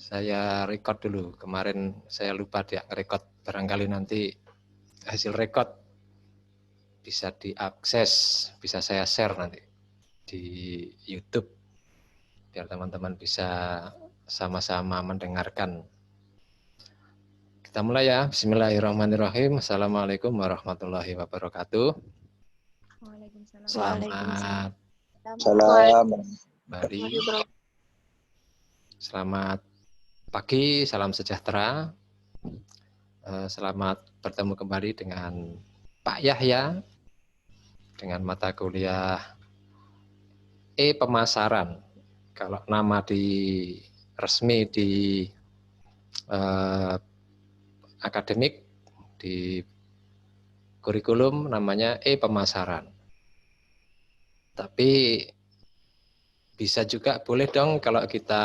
Saya record dulu. Kemarin saya lupa dia record. Barangkali nanti hasil record bisa diakses, bisa saya share nanti di YouTube biar teman-teman bisa sama-sama mendengarkan. Kita mulai ya. Bismillahirrahmanirrahim. Assalamualaikum warahmatullahi wabarakatuh. Waalaikumsalam. Selamat Salam. kembali. Selamat pagi, salam sejahtera. Selamat bertemu kembali dengan Pak Yahya dengan mata kuliah pemasaran. Kalau nama resmi di akademik di kurikulum namanya pemasaran. Tapi bisa juga boleh dong kalau kita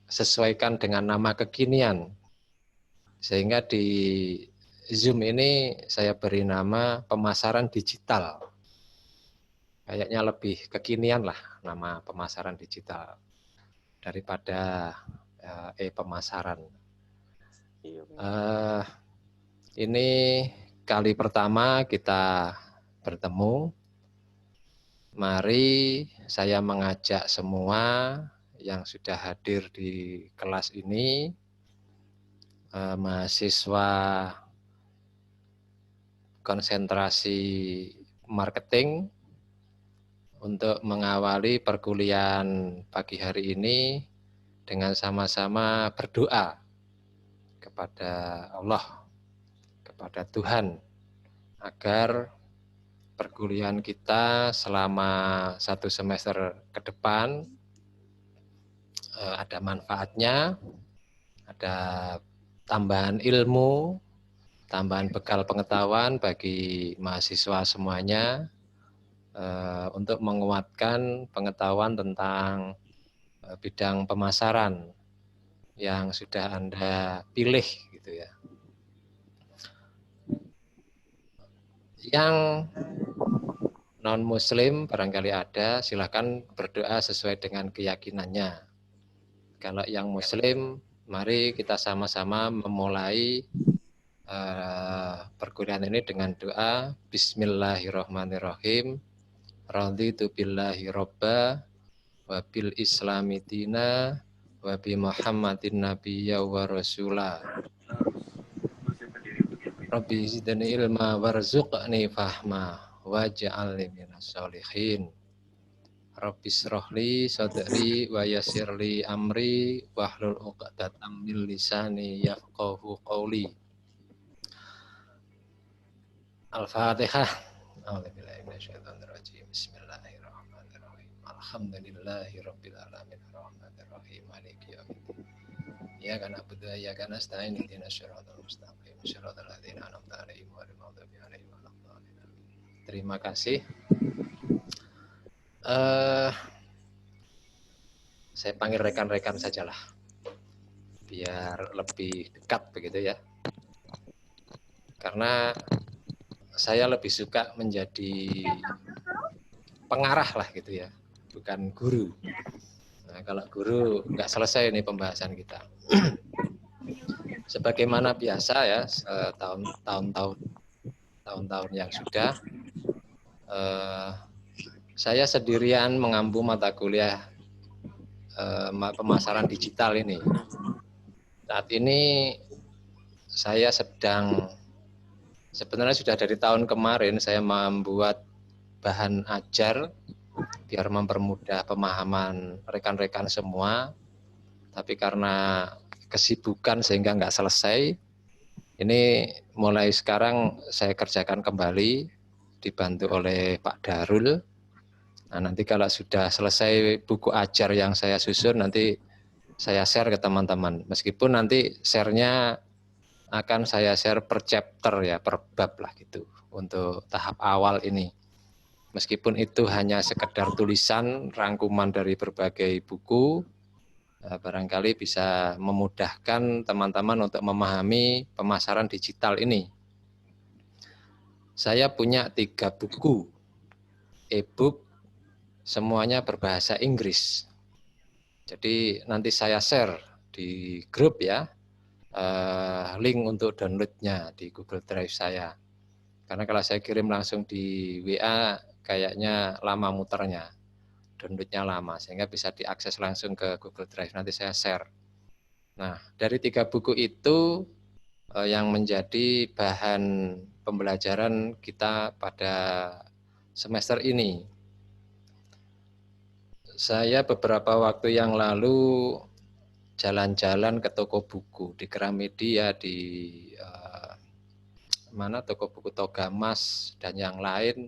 sesuaikan dengan nama kekinian. Sehingga di Zoom ini saya beri nama pemasaran digital. Kayaknya lebih kekinian lah nama pemasaran digital daripada pemasaran. Ini kali pertama kita bertemu. Mari saya mengajak semua yang sudah hadir di kelas ini, mahasiswa konsentrasi marketing, untuk mengawali perkuliahan pagi hari ini dengan sama-sama berdoa kepada Allah, kepada Tuhan, agar perkuliahan kita selama 1 semester ke depan ada manfaatnya, ada tambahan ilmu, tambahan bekal pengetahuan bagi mahasiswa semuanya untuk menguatkan pengetahuan tentang bidang pemasaran yang sudah Anda pilih gitu ya. Yang non-muslim barangkali ada, silakan berdoa sesuai dengan keyakinannya. Kalau yang muslim, mari kita sama-sama memulai perkuliahan ini dengan doa Bismillahirrahmanirrahim. Raditu billahi robba wa bil islami dina wa bi Muhammadin nabiyya wa rasulah. Rabbi zidni ilma warzuqni fahma waj'alni minas sholihin. Rabbi shrahli sadri wa yassirli amri wahlul 'uqdatam min lisani yafqahu qawli. Al-Fatihah. A'udzubillahi minasyaitonir rajim. Bismillahirrahmanirrahim. Alhamdulillahirabbil alamin arrahmanir rahim maliki yaumiddin. Iyyaka na'budu wa iyyaka nasta'in ihdinas siratal mustaqim siratal ladzina an'amta 'alaihim ghairil maghdubi 'alaihim waladdallin. Terima kasih. Saya panggil rekan-rekan sajalah biar lebih dekat begitu ya. Karena saya lebih suka menjadi pengarah lah gitu ya, bukan guru. Nah, kalau guru nggak selesai ini pembahasan kita. Sebagaimana biasa ya, tahun-tahun yang sudah, saya sendirian mengampu mata kuliah pemasaran digital ini. Saat ini saya sebenarnya sudah dari tahun kemarin saya membuat bahan ajar biar mempermudah pemahaman rekan-rekan semua. Tapi karena kesibukan sehingga nggak selesai. Ini mulai sekarang saya kerjakan kembali, dibantu oleh Pak Darul. Nah, nanti kalau sudah selesai buku ajar yang saya susun, nanti saya share ke teman-teman. Meskipun nanti share-nya akan saya share per chapter ya, per bab lah gitu, untuk tahap awal ini. Meskipun itu hanya sekedar tulisan, rangkuman dari berbagai buku, barangkali bisa memudahkan teman-teman untuk memahami pemasaran digital ini. Saya punya 3 buku e-book, semuanya berbahasa Inggris. Jadi nanti saya share di grup ya, link untuk downloadnya di Google Drive saya. Karena kalau saya kirim langsung di WA kayaknya lama muternya, downloadnya lama, sehingga bisa diakses langsung ke Google Drive. Nanti saya share. Nah, dari 3 buku itu yang menjadi bahan pembelajaran kita pada semester ini. Saya beberapa waktu yang lalu jalan-jalan ke toko buku di Gramedia, di mana toko buku Togamas dan yang lain.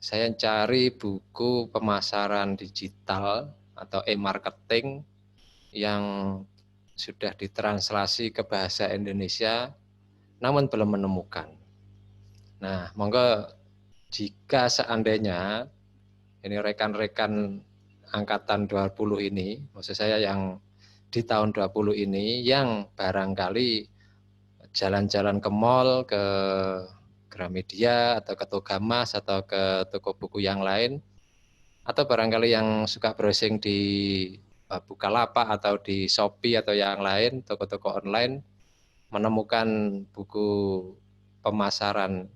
Saya cari buku pemasaran digital atau e-marketing yang sudah ditranslasi ke bahasa Indonesia, namun belum menemukan. Nah, monggo jika seandainya ini rekan-rekan angkatan 20 ini, maksud saya yang di tahun 20 ini, yang barangkali jalan-jalan ke mall, ke Gramedia, atau ke Togamas, atau ke toko buku yang lain, atau barangkali yang suka browsing di Bukalapak atau di Shopee atau yang lain, toko-toko online, menemukan buku pemasaran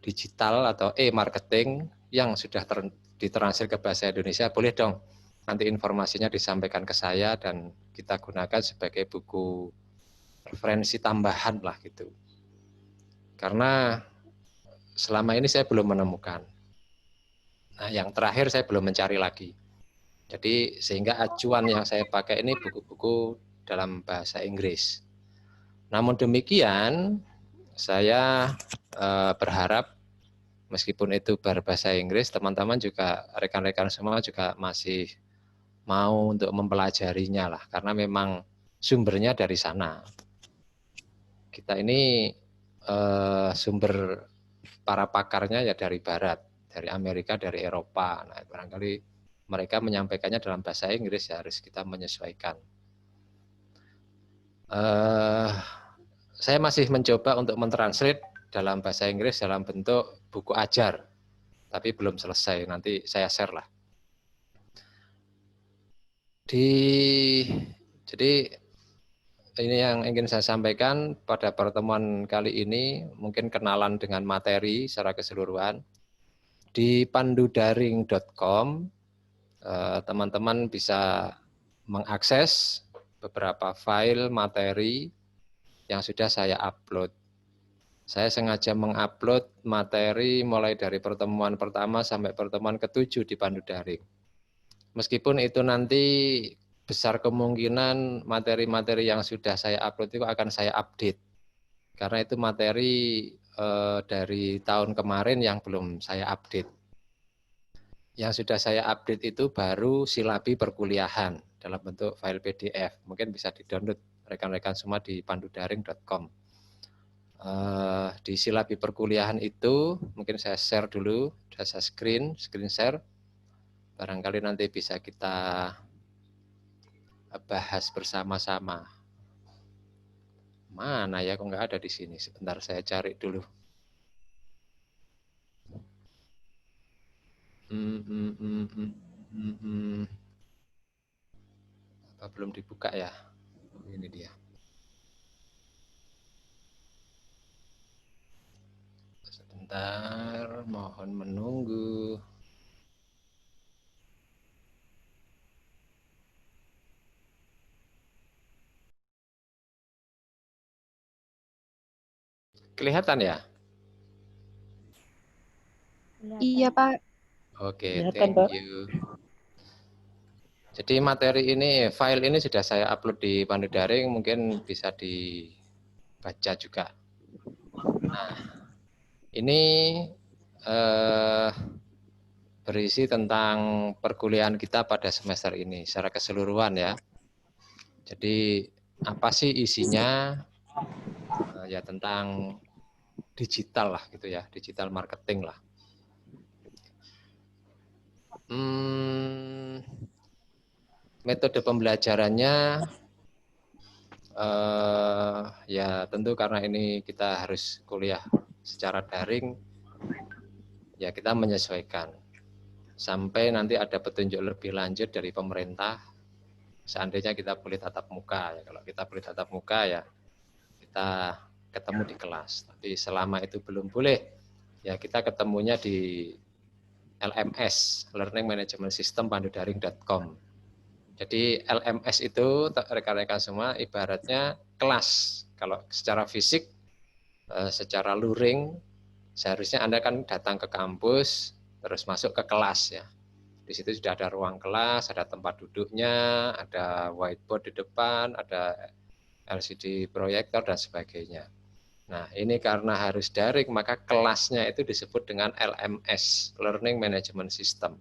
digital atau e-marketing yang sudah ditranslate ke bahasa Indonesia, boleh dong nanti informasinya disampaikan ke saya dan kita gunakan sebagai buku referensi tambahan lah gitu. Karena selama ini saya belum menemukan. Nah, yang terakhir saya belum mencari lagi. Jadi sehingga acuan yang saya pakai ini buku-buku dalam bahasa Inggris. Namun demikian, saya berharap meskipun itu berbahasa Inggris, teman-teman juga, rekan-rekan semua juga masih mau untuk mempelajarinya lah, karena memang sumbernya dari sana. Kita ini sumber para pakarnya ya dari Barat, dari Amerika, dari Eropa. Nah, barangkali mereka menyampaikannya dalam bahasa Inggris, ya harus kita menyesuaikan. Saya masih mencoba untuk mentranslate dalam bahasa Inggris dalam bentuk buku ajar, tapi belum selesai. Nanti saya share lah. Jadi ini yang ingin saya sampaikan pada pertemuan kali ini, mungkin kenalan dengan materi secara keseluruhan. Di pandudaring.com, teman-teman bisa mengakses beberapa file materi yang sudah saya upload. Saya sengaja mengupload materi mulai dari pertemuan pertama sampai pertemuan ke-7 di Pandu Daring. Meskipun itu nanti besar kemungkinan materi-materi yang sudah saya upload itu akan saya update. Karena itu materi dari tahun kemarin yang belum saya update. Yang sudah saya update itu baru silabi perkuliahan dalam bentuk file PDF. Mungkin bisa di-download rekan-rekan semua di pandudaring.com. Di silabi perkuliahan itu mungkin saya share dulu, saya screen share. Barangkali nanti bisa kita bahas bersama-sama. Mana ya, kok nggak ada di sini? Sebentar saya cari dulu. Apa belum dibuka ya? Ini dia. Sebentar, mohon menunggu. Kelihatan ya? Iya, Pak. Oke, thank you. Jadi materi ini, file ini sudah saya upload di Pandu Daring, mungkin bisa dibaca juga. Nah, ini berisi tentang perkuliahan kita pada semester ini secara keseluruhan ya. Jadi apa sih isinya? Ya tentang digital lah gitu ya, digital marketing lah. Metode pembelajarannya ya tentu karena ini kita harus kuliah secara daring, ya kita menyesuaikan sampai nanti ada petunjuk lebih lanjut dari pemerintah seandainya kita boleh tatap muka. Ya, kalau kita boleh tatap muka ya kita ketemu di kelas. Tapi selama itu belum boleh, ya kita ketemunya di LMS, Learning Management System pandudaring.com. Jadi LMS itu rekan-rekan semua ibaratnya kelas. Kalau secara fisik, secara luring, seharusnya Anda kan datang ke kampus, terus masuk ke kelas ya. Di situ sudah ada ruang kelas, ada tempat duduknya, ada whiteboard di depan, ada LCD proyektor dan sebagainya. Nah, ini karena harus daring, maka kelasnya itu disebut dengan LMS, Learning Management System.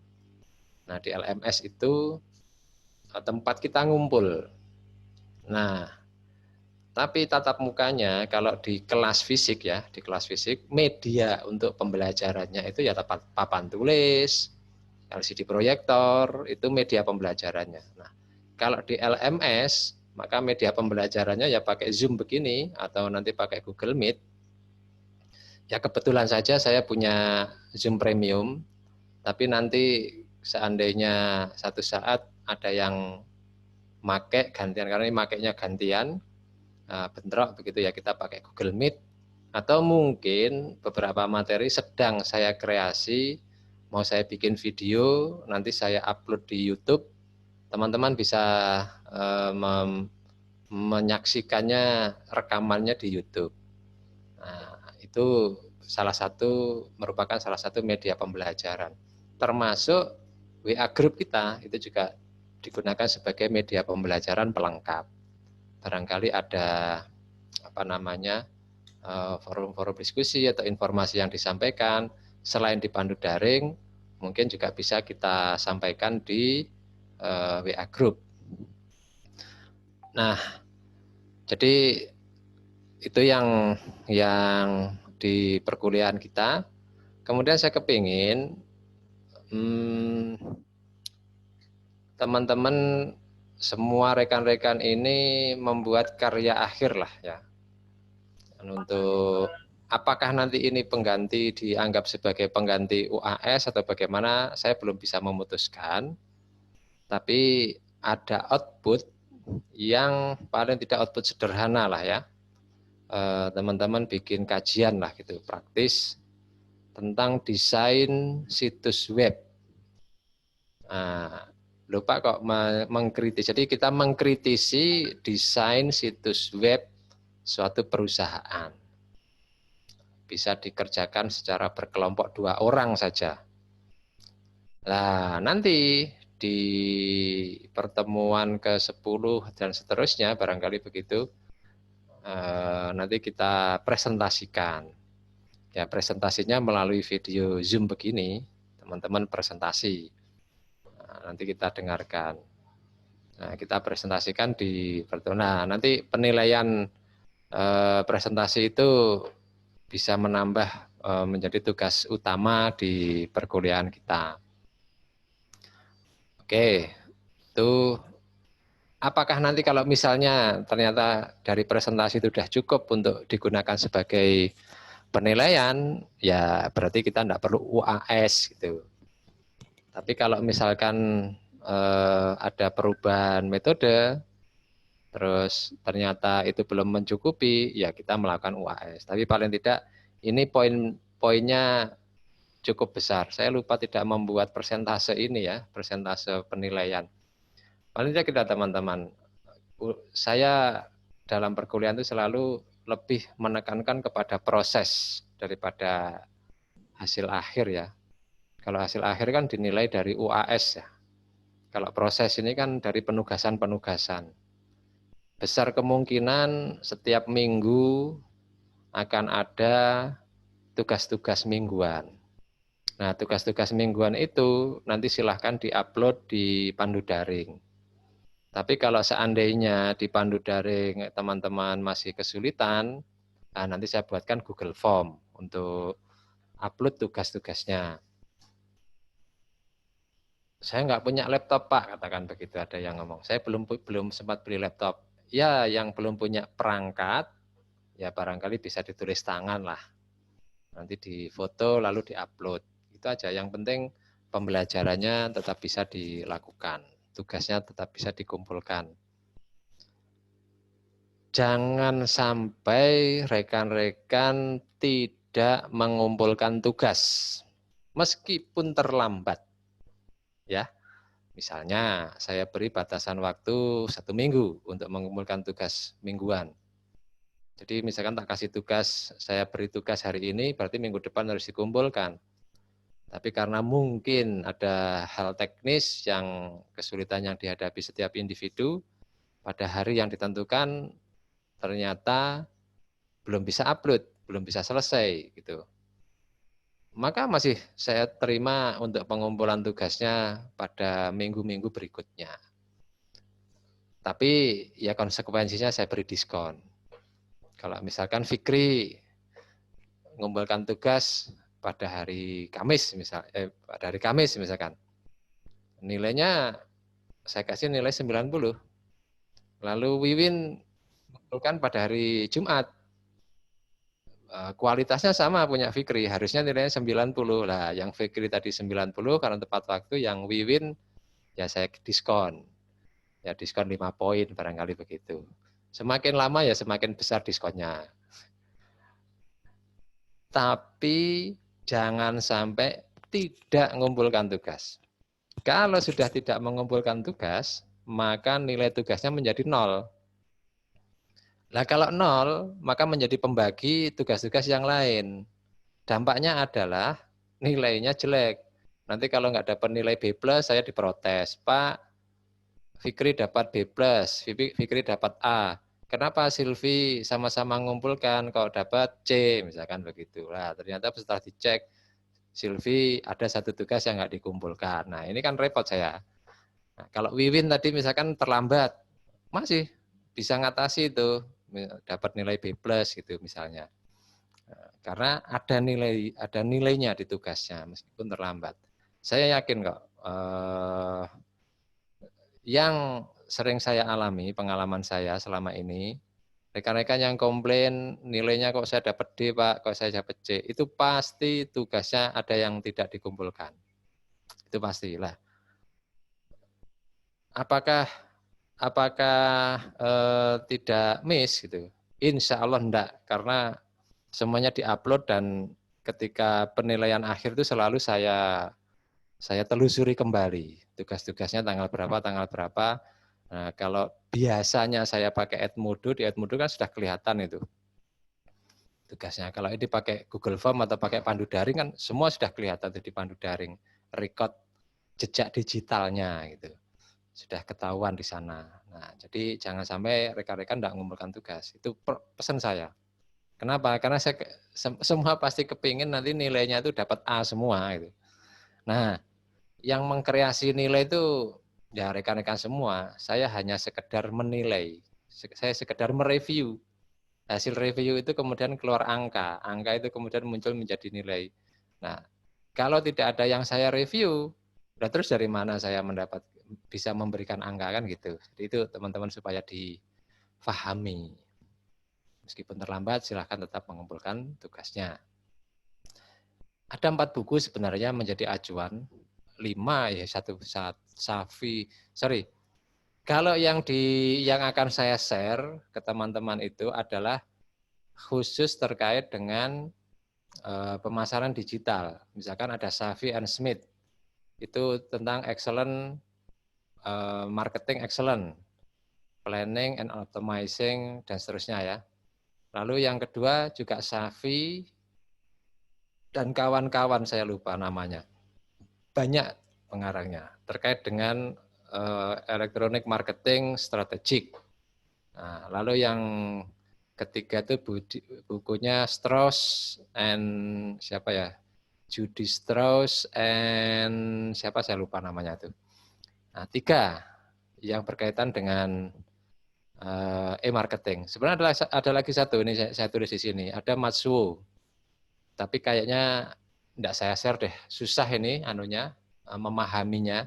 Nah, di LMS itu tempat kita ngumpul. Nah, tapi tatap mukanya kalau di kelas fisik ya, di kelas fisik media untuk pembelajarannya itu ya papan tulis, LCD proyektor, itu media pembelajarannya. Nah, kalau di LMS, maka media pembelajarannya ya pakai Zoom begini atau nanti pakai Google Meet. Ya kebetulan saja saya punya Zoom Premium, tapi nanti seandainya satu saat ada yang make gantian, karena ini makainya gantian, bentrok begitu ya, kita pakai Google Meet, atau mungkin beberapa materi sedang saya kreasi, mau saya bikin video, nanti saya upload di YouTube, teman-teman bisa menyaksikannya rekamannya di YouTube. Nah, itu merupakan salah satu media pembelajaran. Termasuk WA Group kita itu juga digunakan sebagai media pembelajaran pelengkap. Barangkali ada forum-forum diskusi atau informasi yang disampaikan selain di pandu daring, mungkin juga bisa kita sampaikan di WA Group. Nah, jadi itu yang di perkuliahan kita. Kemudian saya kepingin teman-teman semua rekan-rekan ini membuat karya akhir lah ya. Untuk apakah nanti ini dianggap sebagai pengganti UAS atau bagaimana, saya belum bisa memutuskan. Tapi ada output yang paling tidak output sederhana lah ya. Teman-teman bikin kajian lah gitu, praktis tentang desain situs web. Nah, lupa kok mengkritis. Jadi kita mengkritisi desain situs web suatu perusahaan. Bisa dikerjakan secara berkelompok 2 orang saja. Nah, nanti di pertemuan ke-10 dan seterusnya, barangkali begitu, nanti kita presentasikan. Ya, presentasinya melalui video Zoom begini, teman-teman presentasi. Nah, nanti kita dengarkan. Nah, kita presentasikan di pertemuan. Nah, nanti penilaian presentasi itu bisa menambah menjadi tugas utama di perkuliahan kita. Oke, itu apakah nanti kalau misalnya ternyata dari presentasi itu sudah cukup untuk digunakan sebagai penilaian, ya berarti kita tidak perlu UAS gitu. Tapi kalau misalkan ada perubahan metode, terus ternyata itu belum mencukupi, ya kita melakukan UAS. Tapi paling tidak ini poin-poinnya cukup besar. Saya lupa tidak membuat persentase ini ya, persentase penilaian. Paling tidak kita teman-teman, saya dalam perkuliahan itu selalu lebih menekankan kepada proses daripada hasil akhir ya. Kalau hasil akhir kan dinilai dari UAS ya. Kalau proses ini kan dari penugasan-penugasan. Besar kemungkinan setiap minggu akan ada tugas-tugas mingguan. Nah, tugas-tugas mingguan itu nanti silahkan diupload di pandu daring. Tapi kalau seandainya di pandu daring teman-teman masih kesulitan, nah nanti saya buatkan Google Form untuk upload tugas-tugasnya. Saya nggak punya laptop Pak, katakan begitu, ada yang ngomong. Saya belum sempat beli laptop. Ya, yang belum punya perangkat, ya barangkali bisa ditulis tangan lah. Nanti difoto lalu diupload. Itu aja. Yang penting pembelajarannya tetap bisa dilakukan. tugasnya tetap bisa dikumpulkan. Jangan sampai rekan-rekan tidak mengumpulkan tugas meskipun terlambat. Ya, misalnya saya beri batasan waktu 1 minggu untuk mengumpulkan tugas mingguan. Jadi misalkan tak kasih tugas, saya beri tugas hari ini, berarti minggu depan harus dikumpulkan. Tapi karena mungkin ada hal teknis yang kesulitan yang dihadapi setiap individu, pada hari yang ditentukan ternyata belum bisa upload, belum bisa selesai gitu. Maka masih saya terima untuk pengumpulan tugasnya pada minggu-minggu berikutnya. Tapi ya konsekuensinya saya beri diskon. Kalau misalkan Fikri mengumpulkan tugas pada hari Kamis pada hari Kamis misalkan. Nilainya saya kasih nilai 90. Lalu Wiwin mengumpulkan pada hari Jumat. Kualitasnya sama punya Fikri, harusnya nilainya 90. Lah, yang Fikri tadi 90 karena tepat waktu, yang Wiwin ya saya diskon. Ya diskon 5 poin barangkali begitu. Semakin lama ya semakin besar diskonnya. Tapi jangan sampai tidak mengumpulkan tugas. Kalau sudah tidak mengumpulkan tugas, maka nilai tugasnya menjadi 0. Nah kalau 0, maka menjadi pembagi tugas-tugas yang lain. Dampaknya adalah nilainya jelek. Nanti kalau nggak dapat nilai B+, saya diprotes. Pak, Fikri dapat B+, Fikri dapat A. Kenapa Silvi sama-sama mengumpulkan kok dapat C, misalkan begitu. Nah, ternyata setelah dicek, Silvi ada satu tugas yang nggak dikumpulkan. Nah, ini kan repot saya. Nah, kalau Wiwin tadi misalkan terlambat, masih bisa ngatasi itu, dapat nilai B+ gitu misalnya. Karena ada nilainya di tugasnya meskipun terlambat. Saya yakin kok yang sering saya alami, pengalaman saya selama ini, rekan-rekan yang komplain nilainya kok saya dapat D Pak, kok saya dapat C, itu pasti tugasnya ada yang tidak dikumpulkan. Itu pastilah. Apakah tidak miss gitu? Insya Allah enggak, karena semuanya diupload dan ketika penilaian akhir itu selalu saya telusuri kembali tugas-tugasnya tanggal berapa. Nah, kalau biasanya saya pakai Edmodo, di Edmodo kan sudah kelihatan itu tugasnya. Kalau ini pakai Google Form atau pakai pandu daring kan semua sudah kelihatan di pandu daring, record jejak digitalnya gitu. Sudah ketahuan di sana. Nah, jadi jangan sampai rekan-rekan tidak mengumpulkan tugas. Itu pesan saya. Kenapa? Karena saya semua pasti kepingin nanti nilainya itu dapat A semua. Gitu. Nah, yang mengkreasi nilai itu ya rekan-rekan semua. Saya hanya sekedar menilai. Saya sekedar mereview. Hasil review itu kemudian keluar angka. Angka itu kemudian muncul menjadi nilai. Nah, kalau tidak ada yang saya review, udah terus dari mana saya bisa memberikan angka kan gitu. Jadi itu teman-teman supaya difahami. Meskipun terlambat silahkan tetap mengumpulkan tugasnya. Ada 4 buku sebenarnya menjadi acuan. 5 ya Kalau yang akan saya share ke teman-teman itu adalah khusus terkait dengan pemasaran digital. Misalkan ada Safi and Smith. Itu tentang excellent marketing excellent, planning and optimizing dan seterusnya ya. Lalu yang kedua juga Safi dan kawan-kawan, saya lupa namanya. Banyak pengarangnya terkait dengan electronic marketing strategic. Nah, lalu yang ketiga itu bukunya Strauss and siapa ya? Judy Strauss and siapa saya lupa namanya itu. Nah, 3 yang berkaitan dengan e-marketing. Sebenarnya ada lagi satu, ini saya tulis di sini, ada Matsuo. Tapi kayaknya enggak saya share deh, susah ini memahaminya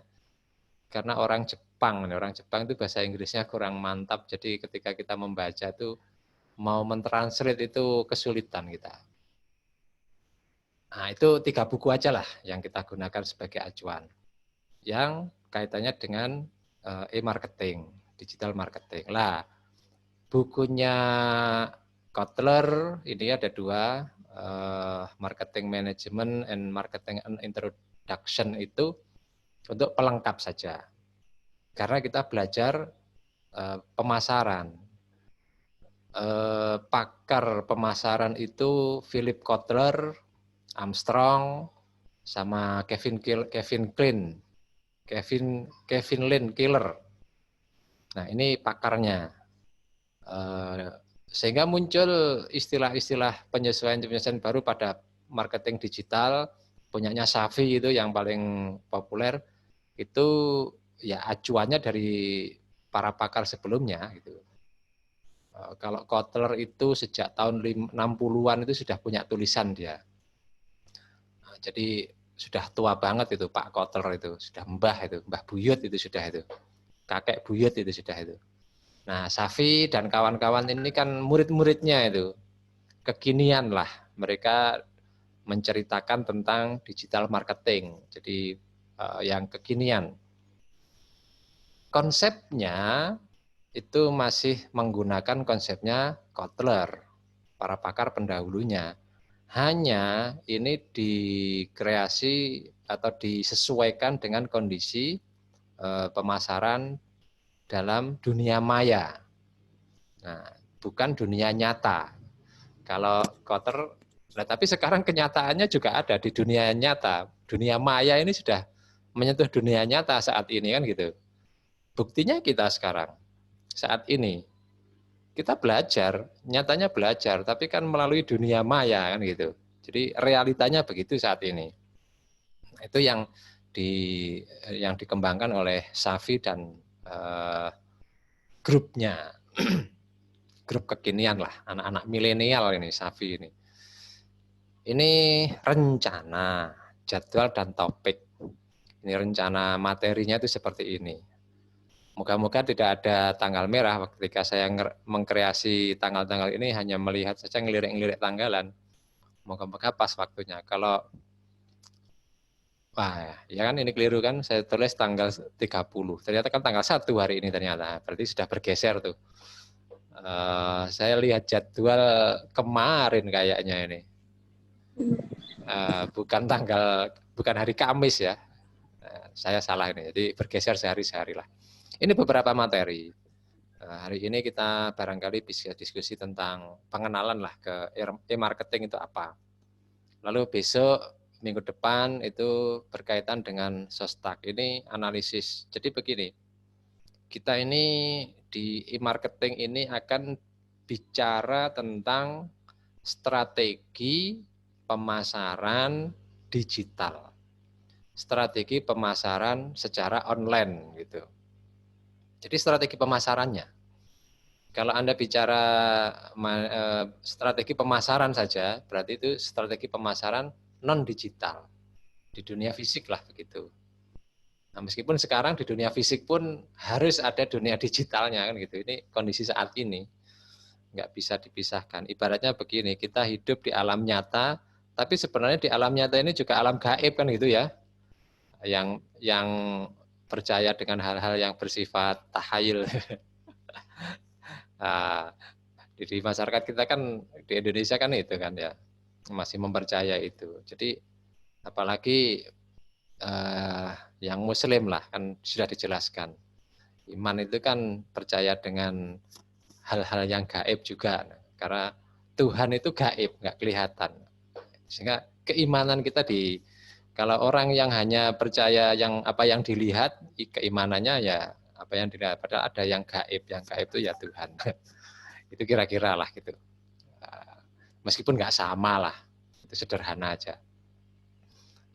karena orang Jepang itu bahasa Inggrisnya kurang mantap, jadi ketika kita membaca itu mau mentranslate itu kesulitan kita. Nah, itu 3 buku aja lah yang kita gunakan sebagai acuan. Yang kaitannya dengan e-marketing, digital marketing. Lah, bukunya Kotler ini ada 2, marketing management and marketing introduction, itu untuk pelengkap saja. Karena kita belajar pemasaran. Pakar pemasaran itu Philip Kotler, Armstrong, sama Kevin Lynn Keller. Nah, ini pakarnya. Sehingga muncul istilah-istilah penyesuaian baru pada marketing digital. Punyanya Safi itu yang paling populer. Itu ya acuannya dari para pakar sebelumnya gitu. Kalau Kotler itu sejak tahun 60-an itu sudah punya tulisan dia. Jadi sudah tua banget itu Pak Kotler itu, sudah Mbah Buyut itu sudah itu. Kakek Buyut itu sudah itu. Nah, Safi dan kawan-kawan ini kan murid-muridnya itu. Kekinian lah, mereka menceritakan tentang digital marketing. Jadi yang kekinian. Konsepnya itu masih menggunakan konsepnya Kotler, para pakar pendahulunya. Hanya ini dikreasi atau disesuaikan dengan kondisi pemasaran dalam dunia maya. Nah, bukan dunia nyata. Kalau Kotler, nah tapi sekarang kenyataannya juga ada di dunia nyata. Dunia maya ini sudah menyentuh dunia nyata saat ini kan gitu. Buktinya kita sekarang, saat ini, kita belajar, nyatanya belajar, tapi kan melalui dunia maya kan gitu. Jadi realitanya begitu saat ini. Itu yang dikembangkan oleh Safi dan grupnya, grup kekinian lah, anak-anak milenial ini, Safi ini. Ini rencana, jadwal dan topik. Ini rencana materinya itu seperti ini. Moga-moga tidak ada tanggal merah ketika saya mengkreasi tanggal-tanggal ini, hanya melihat saja ngelirik-ngelirik tanggalan. Moga-moga pas waktunya. Kalau wah, ya kan ini keliru kan, saya tulis tanggal 30. Ternyata kan tanggal 1 hari ini ternyata. Berarti sudah bergeser tuh. Saya lihat jadwal kemarin kayaknya ini. Bukan hari Kamis ya. Saya salah ini. Jadi bergeser sehari-sehari lah. Ini beberapa materi. Hari ini kita barangkali bisa diskusi tentang pengenalan lah ke e-marketing itu apa. Lalu besok minggu depan itu berkaitan dengan Sostak. Ini analisis. Jadi begini, kita ini di e-marketing ini akan bicara tentang strategi pemasaran digital. Strategi pemasaran secara online gitu. Jadi strategi pemasarannya. Kalau Anda bicara strategi pemasaran saja, berarti itu strategi pemasaran non-digital. Di dunia fisik lah begitu. Nah, meskipun sekarang di dunia fisik pun harus ada dunia digitalnya kan gitu. Ini kondisi saat ini. Nggak bisa dipisahkan. Ibaratnya begini, kita hidup di alam nyata, tapi sebenarnya di alam nyata ini juga alam gaib kan gitu ya. Yang percaya dengan hal-hal yang bersifat tahayul. Nah, di masyarakat kita kan, di Indonesia kan itu kan ya, masih mempercaya itu. Jadi apalagi yang Muslim lah kan sudah dijelaskan. Iman itu kan percaya dengan hal-hal yang gaib juga, karena Tuhan itu gaib, nggak kelihatan. Sehingga keimanan kita kalau orang yang hanya percaya apa yang dilihat, keimanannya ya apa yang dilihat, padahal ada yang gaib itu ya Tuhan. Itu kira-kira lah gitu. Meskipun nggak sama lah, itu sederhana aja.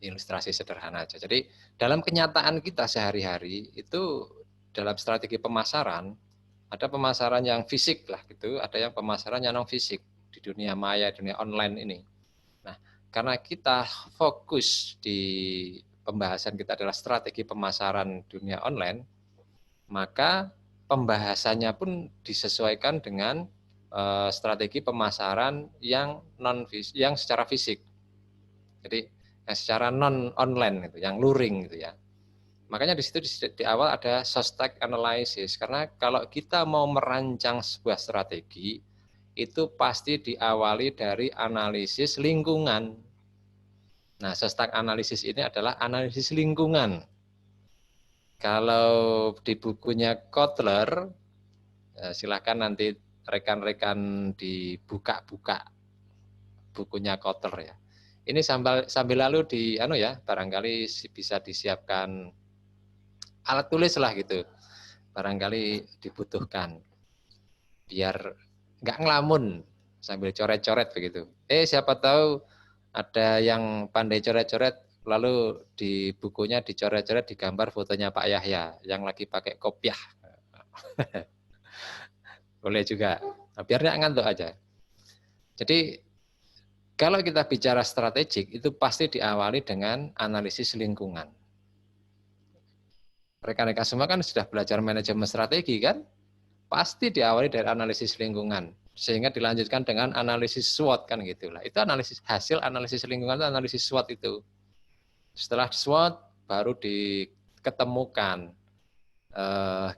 Ilustrasi sederhana aja. Jadi dalam kenyataan kita sehari-hari itu dalam strategi pemasaran, ada pemasaran yang fisik lah gitu, ada yang pemasaran yang non fisik di dunia maya, dunia online ini. Nah, karena kita fokus di pembahasan kita adalah strategi pemasaran dunia online, maka pembahasannya pun disesuaikan dengan strategi pemasaran yang yang secara fisik. Jadi yang secara non online itu, yang luring gitu ya. Makanya di situ di awal ada SOSTEC analysis, karena kalau kita mau merancang sebuah strategi itu pasti diawali dari analisis lingkungan. Nah, SOSTEC analisis ini adalah analisis lingkungan. Kalau di bukunya Kotler, silakan nanti rekan-rekan dibuka-buka bukunya Kotler ya. Ini sambil lalu barangkali bisa disiapkan alat tulis lah gitu, barangkali dibutuhkan biar nggak ngelamun sambil coret-coret begitu. Siapa tahu ada yang pandai coret-coret, lalu di bukunya dicoret-coret digambar fotonya Pak Yahya yang lagi pakai kopiah. Boleh juga. Nah, biar nggak ngantuk aja. Jadi kalau kita bicara strategik itu pasti diawali dengan analisis lingkungan. Rekan-rekan semua kan sudah belajar manajemen strategi kan? Pasti diawali dari analisis lingkungan. Sehingga dilanjutkan dengan analisis SWOT kan gitu lah. Itu hasil analisis lingkungan itu analisis SWOT itu. Setelah SWOT baru diketemukan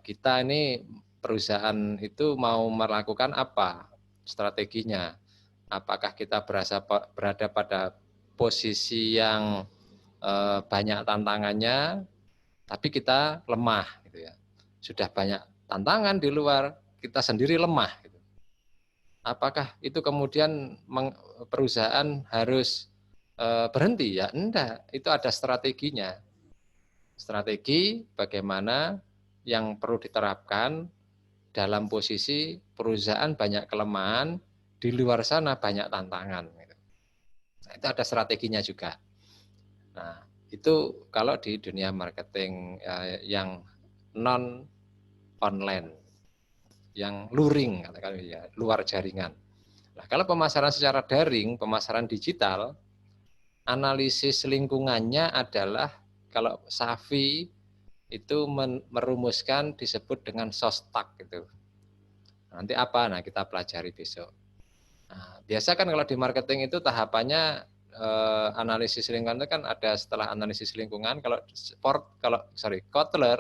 kita ini perusahaan itu mau melakukan apa strateginya. Apakah kita berada pada posisi yang banyak tantangannya, tapi kita lemah, gitu ya. Sudah banyak tantangan di luar, kita sendiri lemah. Gitu. Apakah itu kemudian perusahaan harus berhenti? Ya enggak, itu ada strateginya. Strategi bagaimana yang perlu diterapkan dalam posisi perusahaan banyak kelemahan, di luar sana banyak tantangan. Nah, itu ada strateginya juga. Nah, itu kalau di dunia marketing yang non online, yang luring katakan ya, luar jaringan. Nah, kalau pemasaran secara daring, pemasaran digital, analisis lingkungannya adalah kalau Safi itu merumuskan disebut dengan SOSTAK gitu. Nanti apa? Nah, kita pelajari besok. Nah, biasa kan kalau di marketing itu tahapannya analisis lingkungan itu kan ada setelah analisis lingkungan. Kotler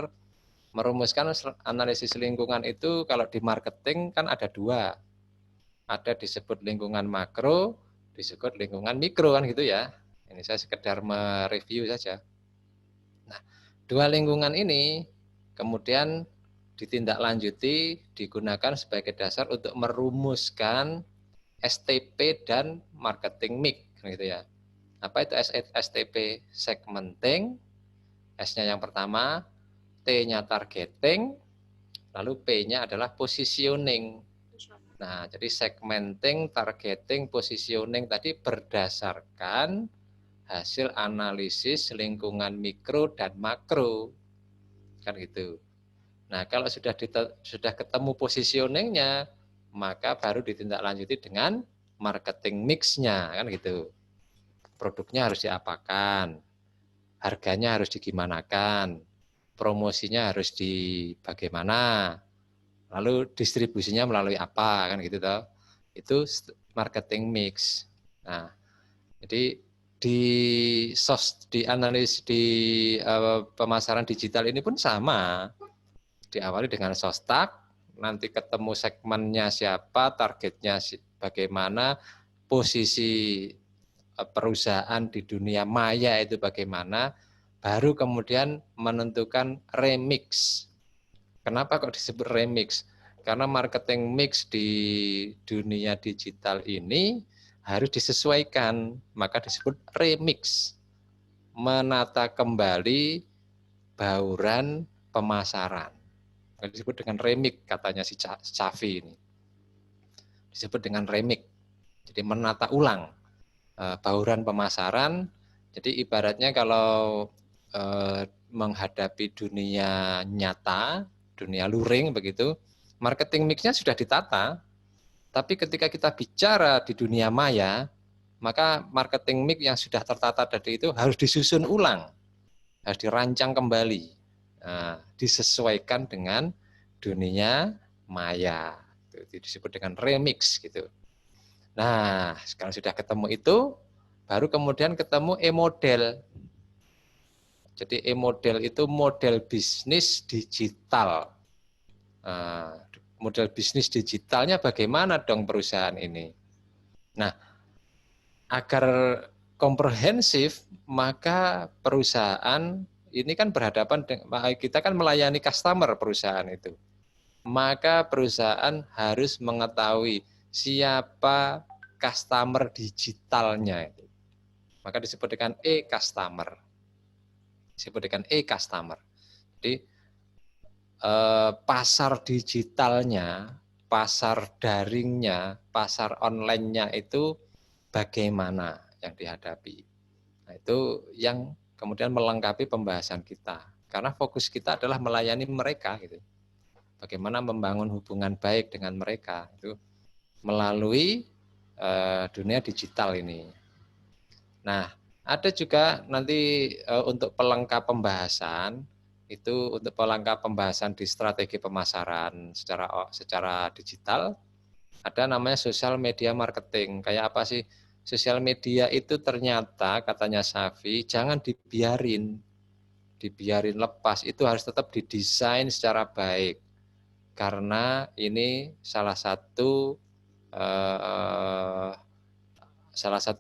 merumuskan analisis lingkungan itu kalau di marketing kan ada dua. Ada disebut lingkungan makro, disebut lingkungan mikro kan gitu ya. Ini saya sekedar mereview saja. Nah, dua lingkungan ini kemudian ditindaklanjuti digunakan sebagai dasar untuk merumuskan STP dan marketing mix gitu ya. Apa itu STP? Segmenting, S-nya yang pertama, T-nya targeting, lalu P-nya adalah positioning. Nah, jadi segmenting, targeting, positioning tadi berdasarkan hasil analisis lingkungan mikro dan makro. Kan gitu. Nah, kalau sudah ketemu positioningnya, maka baru ditindaklanjuti dengan marketing mix-nya, kan gitu. Produknya harus diapakan, harganya harus digimanakan, promosinya harus bagaimana, lalu distribusinya melalui apa, kan gitu toh. Itu marketing mix. Nah, jadi di analis di pemasaran digital ini pun sama. Diawali dengan SOSTAK, nanti ketemu segmennya siapa, targetnya bagaimana, posisi perusahaan di dunia maya itu bagaimana, baru kemudian menentukan remix. Kenapa kok disebut remix? Karena marketing mix di dunia digital ini harus disesuaikan, maka disebut remix. Menata kembali bauran pemasaran. Disebut dengan remix katanya si Cafi ini. Disebut dengan remix. Jadi menata ulang bauran pemasaran. Jadi ibaratnya kalau menghadapi dunia nyata, dunia luring begitu, marketing mix-nya sudah ditata. Tapi ketika kita bicara di dunia maya, maka marketing mix yang sudah tertata tadi itu harus disusun ulang, harus dirancang kembali, disesuaikan dengan dunia maya. Itu disebut dengan remix gitu. Nah, sekarang sudah ketemu itu, baru kemudian ketemu e-model. Jadi e-model itu model bisnis digital. Model bisnis digitalnya bagaimana dong perusahaan ini? Nah, agar komprehensif, maka perusahaan ini kan berhadapan dengan, kita kan melayani customer perusahaan itu. Maka perusahaan harus mengetahui siapa customer digitalnya itu. Maka disebut dengan e-customer. Disebut dengan e-customer. Jadi pasar digitalnya, pasar daringnya, pasar online-nya itu bagaimana yang dihadapi. Nah, itu yang kemudian melengkapi pembahasan kita. Karena fokus kita adalah melayani mereka gitu. Bagaimana membangun hubungan baik dengan mereka itu melalui dunia digital ini. Nah, ada juga nanti untuk pelengkap pembahasan itu untuk pelengkap pembahasan di strategi pemasaran secara digital ada namanya social media marketing. Kayak apa sih? Sosial media itu ternyata katanya Safi jangan dibiarin lepas, itu harus tetap didesain secara baik. Karena ini salah satu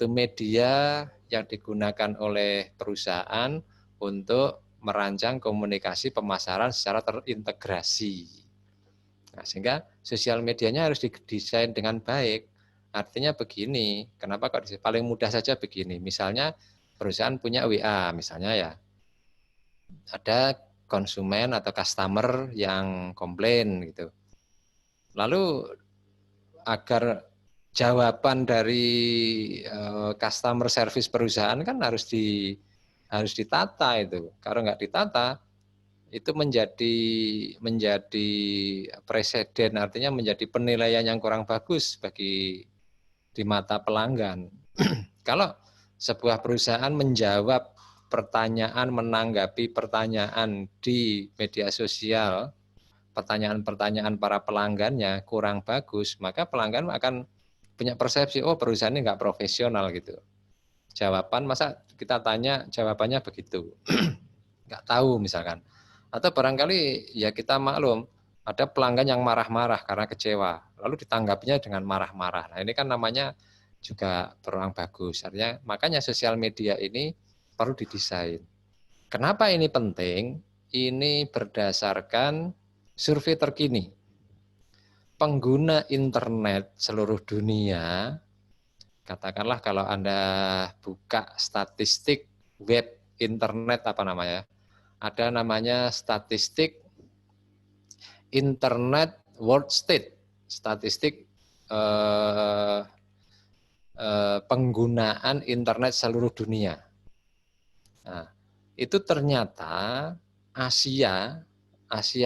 media yang digunakan oleh perusahaan untuk merancang komunikasi pemasaran secara terintegrasi. Nah, sehingga sosial medianya harus didesain dengan baik. Artinya begini, kenapa kok paling mudah saja begini. Misalnya perusahaan punya WA misalnya ya. Ada konsumen atau customer yang komplain gitu. Lalu agar jawaban dari customer service perusahaan kan harus ditata itu. Kalau nggak ditata, itu menjadi presiden, artinya menjadi penilaian yang kurang bagus di mata pelanggan. Kalau sebuah perusahaan menjawab pertanyaan, menanggapi pertanyaan di media sosial, pertanyaan-pertanyaan para pelanggannya kurang bagus, maka pelanggan akan punya persepsi, oh perusahaan ini nggak profesional gitu. Jawaban, masa kita tanya jawabannya begitu, nggak tahu misalkan. Atau barangkali ya kita maklum, ada pelanggan yang marah-marah karena kecewa, lalu ditanggapinya dengan marah-marah. Nah ini kan namanya juga kurang bagus. Artinya makanya sosial media ini perlu didesain. Kenapa ini penting? Ini berdasarkan survei terkini. Pengguna internet seluruh dunia, katakanlah kalau Anda buka statistik web internet apa namanya? Ada namanya statistik internet world state, statistik penggunaan internet seluruh dunia. Nah, itu ternyata Asia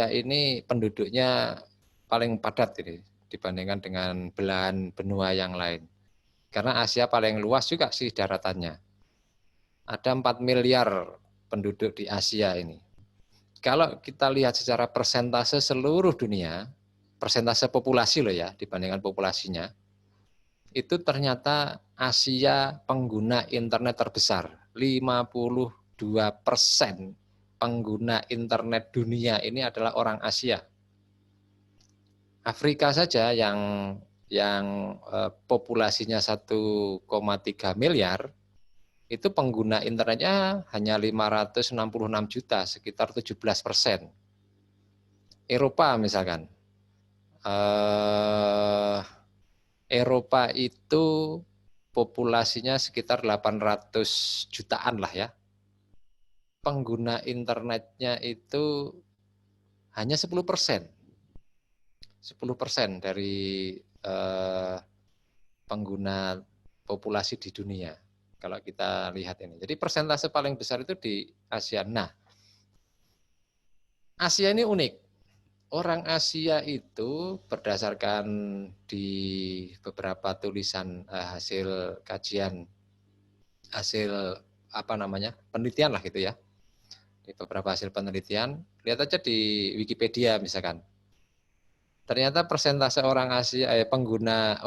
ini penduduknya paling padat ini dibandingkan dengan belahan benua yang lain. Karena Asia paling luas juga sih daratannya. Ada 4 miliar penduduk di Asia ini. Kalau kita lihat secara persentase seluruh dunia, persentase populasi loh ya dibandingkan populasinya, itu ternyata Asia pengguna internet terbesar. 52% pengguna internet dunia ini adalah orang Asia. Afrika saja yang populasinya 1,3 miliar, itu pengguna internetnya hanya 566 juta, sekitar 17%. Eropa misalkan, Eropa itu populasinya sekitar 800 jutaan lah ya. Pengguna internetnya itu hanya 10%. 10% dari pengguna populasi di dunia. Kalau kita lihat ini. Jadi persentase paling besar itu di Asia. Nah, Asia ini unik. Orang Asia itu berdasarkan di beberapa tulisan hasil kajian, hasil penelitian lah gitu ya. Di beberapa hasil penelitian, lihat aja di Wikipedia misalkan. Ternyata persentase orang Asia pengguna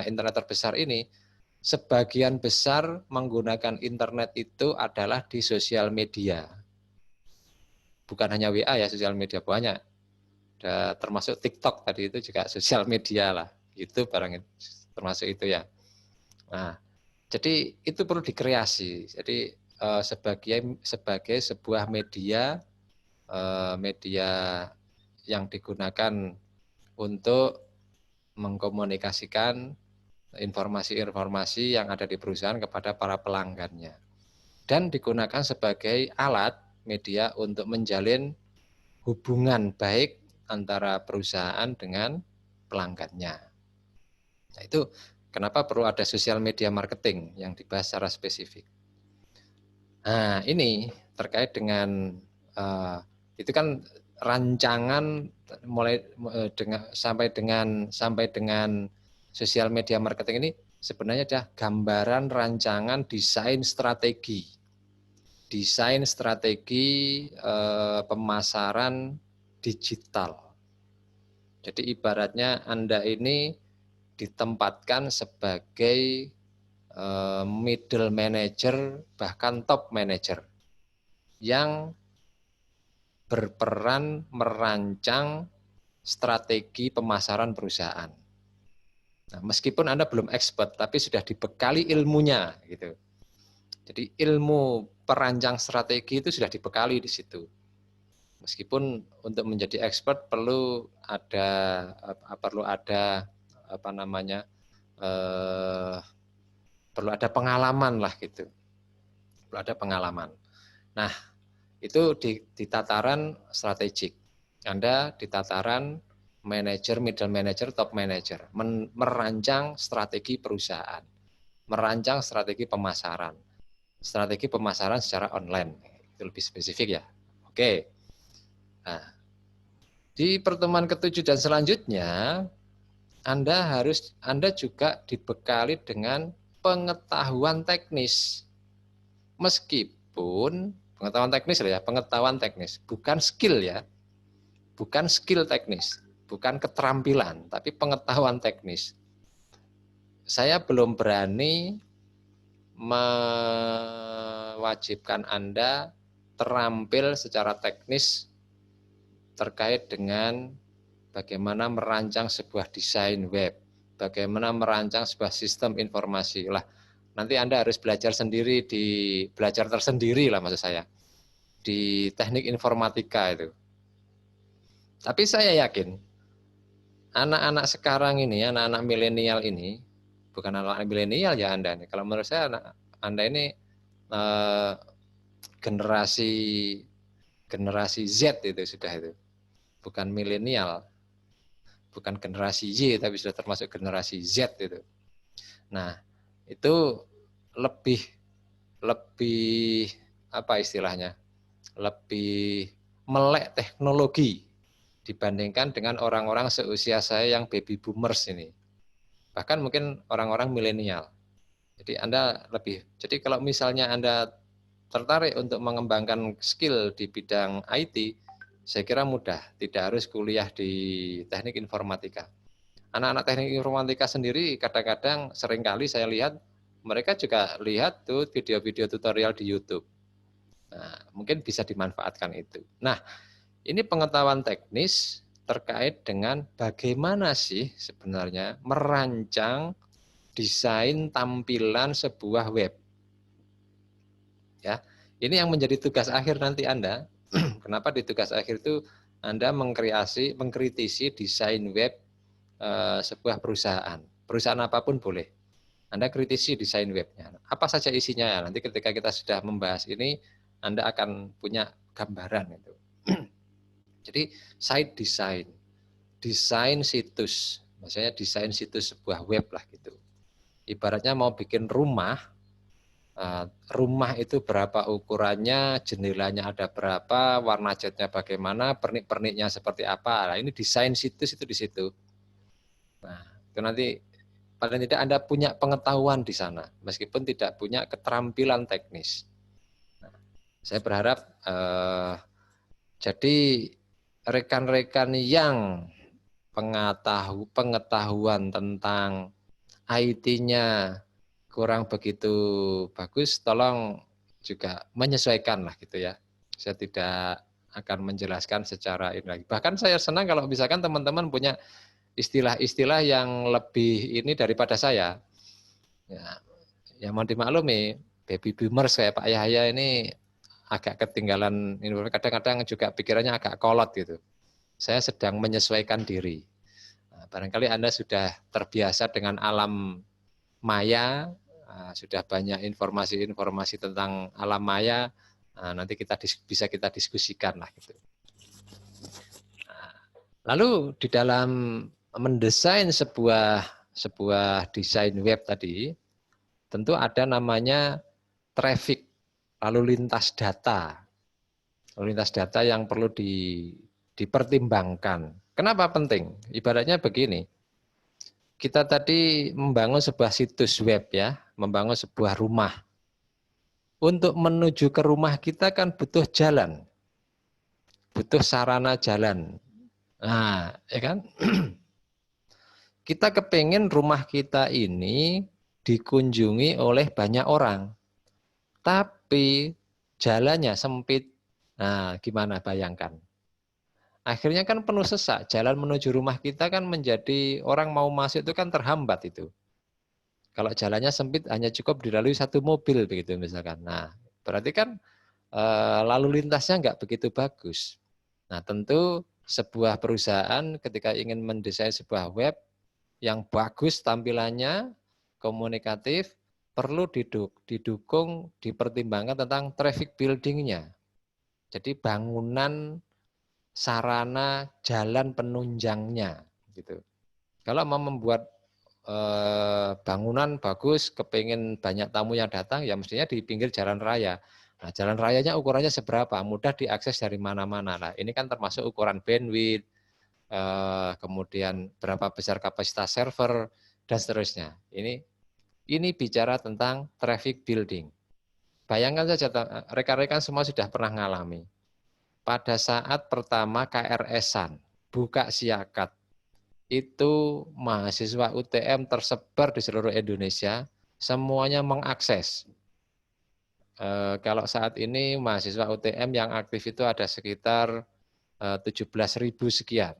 internet terbesar ini sebagian besar menggunakan internet itu adalah di sosial media. Bukan hanya WA ya, sosial media banyak. Termasuk TikTok tadi itu juga sosial media lah. Itu barang itu, termasuk itu ya. Nah, jadi itu perlu dikreasi. Jadi sebagai sebuah media yang digunakan untuk mengkomunikasikan informasi-informasi yang ada di perusahaan kepada para pelanggannya. Dan digunakan sebagai alat media untuk menjalin hubungan baik antara perusahaan dengan pelanggannya. Nah, itu kenapa perlu ada sosial media marketing yang dibahas secara spesifik. Nah, ini terkait dengan itu kan rancangan mulai sampai dengan sosial media marketing ini sebenarnya adalah gambaran rancangan desain strategi pemasaran digital. Jadi ibaratnya Anda ini ditempatkan sebagai middle manager bahkan top manager yang berperan merancang strategi pemasaran perusahaan. Nah, meskipun Anda belum expert, tapi sudah dibekali ilmunya, gitu. Jadi ilmu perancang strategi itu sudah dibekali di situ. Meskipun untuk menjadi expert perlu ada pengalaman lah gitu. Perlu ada pengalaman. Nah, itu di tataran strategik. Anda di tataran manajer, middle manager, top manager, merancang strategi perusahaan, merancang strategi pemasaran secara online. Itu lebih spesifik ya. Oke. Nah, di pertemuan ke-7 dan selanjutnya Anda juga dibekali dengan pengetahuan teknis. Meskipun pengetahuan teknis, bukan skill ya. Bukan skill teknis, bukan keterampilan, tapi pengetahuan teknis. Saya belum berani mewajibkan Anda terampil secara teknis terkait dengan bagaimana merancang sebuah desain web, bagaimana merancang sebuah sistem informasi. Lah, nanti Anda harus belajar tersendiri lah maksud saya, di teknik informatika itu. Tapi saya yakin, anak-anak sekarang ini, anak-anak milenial ini, bukan anak-anak milenial ya Anda nih. Kalau menurut saya Anda ini generasi Z itu sudah itu. Bukan milenial, bukan generasi Y, tapi sudah termasuk generasi Z itu. Nah, itu lebih apa istilahnya? Lebih melek teknologi dibandingkan dengan orang-orang seusia saya yang baby boomers ini. Bahkan mungkin orang-orang milenial. Jadi kalau misalnya Anda tertarik untuk mengembangkan skill di bidang IT, saya kira mudah, tidak harus kuliah di teknik informatika. Anak-anak teknik informatika sendiri kadang-kadang seringkali saya lihat mereka juga lihat tuh video-video tutorial di YouTube. Nah, mungkin bisa dimanfaatkan itu. Nah, ini pengetahuan teknis terkait dengan bagaimana sih sebenarnya merancang desain tampilan sebuah web. Ya, ini yang menjadi tugas akhir nanti Anda. Kenapa di tugas akhir itu Anda mengkritisi desain web sebuah perusahaan apapun boleh. Anda kritisi desain webnya. Apa saja isinya ya? Nanti ketika kita sudah membahas ini, Anda akan punya gambaran itu. Jadi site desain situs, maksudnya desain situs sebuah web lah gitu. Ibaratnya mau bikin rumah itu berapa ukurannya, jendelanya ada berapa, warna catnya bagaimana, pernik-perniknya seperti apa. Nah, ini desain situs itu di situ. Nah, itu nanti paling tidak Anda punya pengetahuan di sana, meskipun tidak punya keterampilan teknis. Nah, saya berharap jadi rekan-rekan yang pengetahuan tentang IT-nya kurang begitu bagus, tolong juga menyesuaikan lah gitu ya. Saya tidak akan menjelaskan secara ini lagi. Bahkan saya senang kalau misalkan teman-teman punya istilah-istilah yang lebih ini daripada saya. Ya mohon dimaklumi, baby boomers kayak Pak Yahya ini agak ketinggalan, kadang-kadang juga pikirannya agak kolot gitu. Saya sedang menyesuaikan diri. Nah, barangkali Anda sudah terbiasa dengan alam maya, sudah banyak informasi-informasi tentang alam maya, nanti bisa kita diskusikan lah gitu. Lalu di dalam mendesain sebuah desain web tadi, tentu ada namanya traffic, lalu lintas data. Lalu lintas data yang perlu dipertimbangkan. Kenapa penting? Ibaratnya begini, kita tadi membangun sebuah situs web ya, membangun sebuah rumah. Untuk menuju ke rumah kita kan butuh jalan, butuh sarana jalan. Nah, ya kan? Kita kepengen rumah kita ini dikunjungi oleh banyak orang, tapi jalannya sempit. Nah, gimana bayangkan? Akhirnya kan penuh sesak, jalan menuju rumah kita kan menjadi orang mau masuk itu kan terhambat itu. Kalau jalannya sempit hanya cukup dilalui satu mobil begitu misalkan. Nah, berarti kan lalu lintasnya nggak begitu bagus. Nah, tentu sebuah perusahaan ketika ingin mendesain sebuah web yang bagus tampilannya, komunikatif, perlu didukung, dipertimbangkan tentang traffic building-nya. Jadi bangunan sarana jalan penunjangnya gitu. Kalau mau membuat bangunan bagus, kepingin banyak tamu yang datang, ya mestinya di pinggir jalan raya. Nah, jalan rayanya ukurannya seberapa? Mudah diakses dari mana-mana. Nah, ini kan termasuk ukuran bandwidth, kemudian berapa besar kapasitas server, dan seterusnya. Ini bicara tentang traffic building. Bayangkan saja, rekan-rekan semua sudah pernah mengalami. Pada saat pertama KRS-an, buka siakat, itu mahasiswa UTM tersebar di seluruh Indonesia, semuanya mengakses. Kalau saat ini mahasiswa UTM yang aktif itu ada sekitar 17.000 sekian.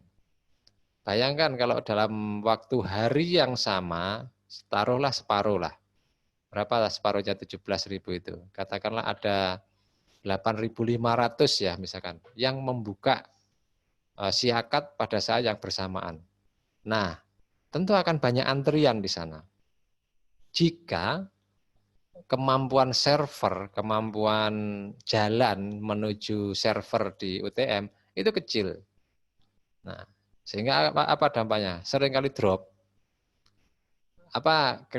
Bayangkan kalau dalam waktu hari yang sama, taruhlah separuh lah. Berapa lah separuhnya 17.000 itu? Katakanlah ada 8.500 ya misalkan, yang membuka siakat pada saat yang bersamaan. Nah, tentu akan banyak antrian di sana. Jika kemampuan server, kemampuan jalan menuju server di UTM itu kecil. Nah, sehingga apa dampaknya? Seringkali drop. Apa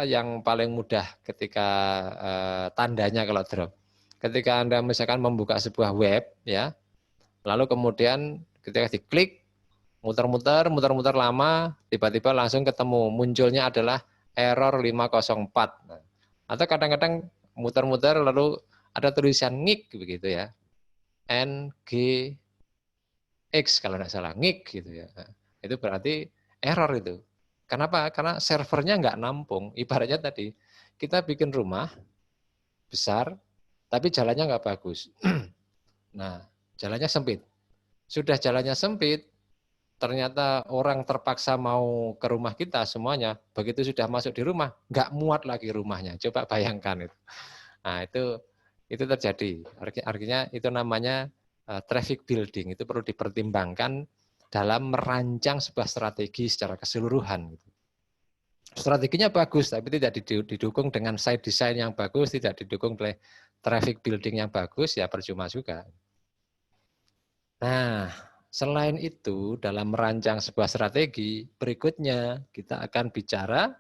yang paling mudah ketika tandanya kalau drop? Ketika Anda misalkan membuka sebuah web ya, lalu kemudian ketika diklik muter-muter lama, tiba-tiba langsung ketemu munculnya adalah error 504. Nah, atau kadang-kadang muter-muter lalu ada tulisan ngik begitu ya. NGX kalau tidak salah, ngik gitu ya. Nah, itu berarti error itu. Kenapa? Karena servernya nggak nampung. Ibaratnya tadi kita bikin rumah besar, tapi jalannya nggak bagus. Nah, jalannya sempit. Sudah jalannya sempit, ternyata orang terpaksa mau ke rumah kita semuanya, begitu sudah masuk di rumah, nggak muat lagi rumahnya. Coba bayangkan itu. Nah, itu terjadi. Artinya itu namanya traffic building. Itu perlu dipertimbangkan dalam merancang sebuah strategi secara keseluruhan. Strateginya bagus, tapi tidak didukung dengan side design yang bagus, tidak didukung oleh traffic building yang bagus, ya percuma juga. Nah, selain itu, dalam merancang sebuah strategi, berikutnya kita akan bicara,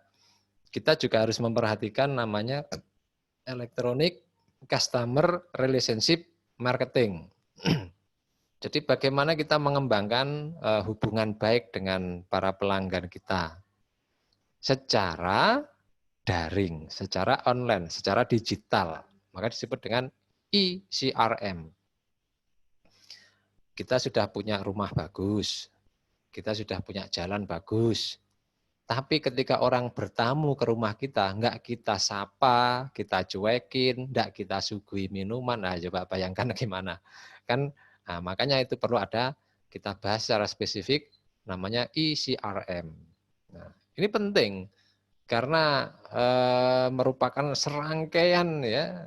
kita juga harus memperhatikan namanya electronic customer relationship marketing. Jadi bagaimana kita mengembangkan hubungan baik dengan para pelanggan kita secara daring, secara online, secara digital. Maka disebut dengan ECRM. Kita sudah punya rumah bagus, kita sudah punya jalan bagus, Tapi ketika orang bertamu ke rumah kita, nggak kita sapa, kita cuekin, nggak kita suguhi minuman, nah coba bayangkan gimana. Kan, nah, makanya itu perlu ada, kita bahas secara spesifik, namanya ECRM. Nah, ini penting, karena merupakan serangkaian ya,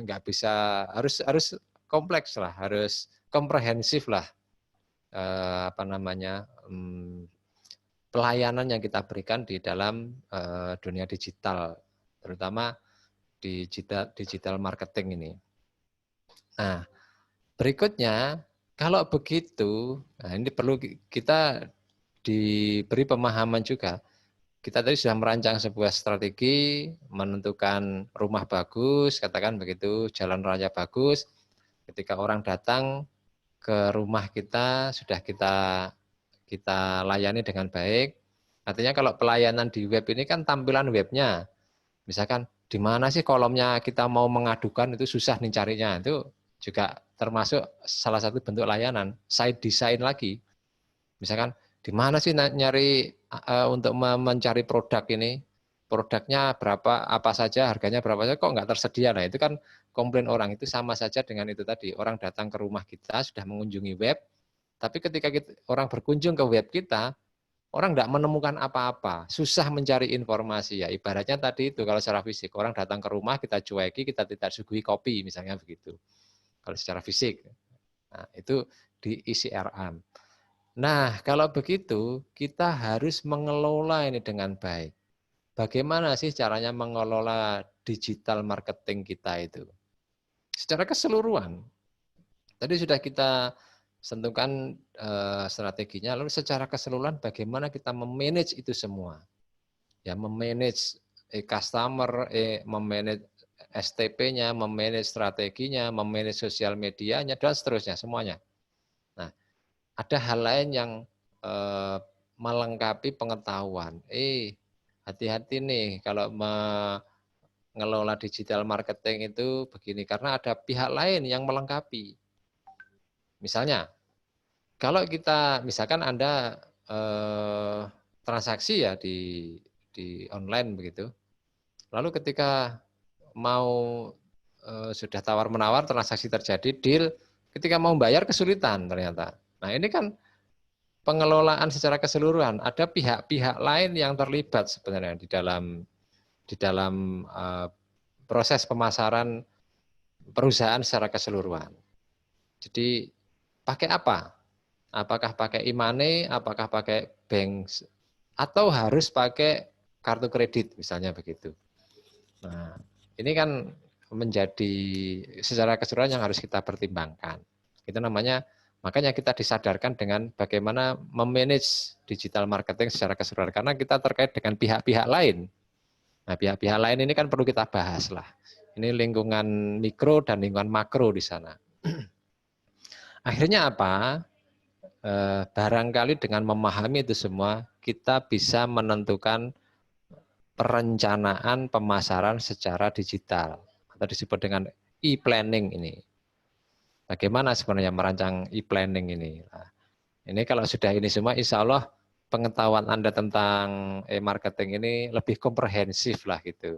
nggak bisa, harus kompleks lah, harus komprehensif lah, apa namanya, pelayanan yang kita berikan di dalam dunia digital, terutama digital marketing ini. Nah, berikutnya, kalau begitu, nah ini perlu kita diberi pemahaman juga. Kita tadi sudah merancang sebuah strategi, menentukan rumah bagus, katakan begitu, jalan raya bagus. Ketika orang datang ke rumah kita, sudah kita layani dengan baik. Artinya kalau pelayanan di web ini kan tampilan webnya, misalkan di mana sih kolomnya kita mau mengadukan itu susah nih carinya, itu juga termasuk salah satu bentuk layanan. Side design lagi, misalkan di mana sih nyari untuk mencari produk ini, produknya berapa, apa saja, harganya berapa saja, kok nggak tersedia. Nah itu kan komplain orang, itu sama saja dengan itu tadi, orang datang ke rumah kita sudah mengunjungi web, tapi ketika orang berkunjung ke web kita, orang tidak menemukan apa-apa, susah mencari informasi. Ya ibaratnya tadi itu, kalau secara fisik, orang datang ke rumah, kita cueki, kita tidak suguhi kopi, misalnya begitu. Kalau secara fisik. Nah, itu di ECRM. Nah, kalau begitu, kita harus mengelola ini dengan baik. Bagaimana sih caranya mengelola digital marketing kita itu? Secara keseluruhan. Tadi sudah kita tentukan strateginya, lalu secara keseluruhan bagaimana kita memanage itu semua. Ya, memanage customer, memanage STP-nya, memanage strateginya, memanage sosial medianya, dan seterusnya, semuanya. Nah, ada hal lain yang melengkapi pengetahuan. Hati-hati nih kalau mengelola digital marketing itu begini, karena ada pihak lain yang melengkapi. Misalnya, kalau kita, misalkan Anda transaksi ya di online begitu, lalu ketika mau sudah tawar-menawar, transaksi terjadi, deal, ketika mau bayar kesulitan ternyata. Nah ini kan pengelolaan secara keseluruhan, ada pihak-pihak lain yang terlibat sebenarnya di dalam proses pemasaran perusahaan secara keseluruhan. Jadi pakai apa? Apakah pakai e-money, apakah pakai bank, atau harus pakai kartu kredit misalnya begitu. Nah, ini kan menjadi secara keseluruhan yang harus kita pertimbangkan. Itu namanya, makanya kita disadarkan dengan bagaimana memanage digital marketing secara keseluruhan, karena kita terkait dengan pihak-pihak lain. Nah, pihak-pihak lain ini kan perlu kita bahas lah. Ini lingkungan mikro dan lingkungan makro di sana. Akhirnya apa? Barangkali dengan memahami itu semua, kita bisa menentukan perencanaan pemasaran secara digital, atau disebut dengan e-planning ini. Bagaimana sebenarnya merancang e-planning ini? Nah, ini kalau sudah ini semua, insya Allah pengetahuan Anda tentang e-marketing ini lebih komprehensif lah gitu,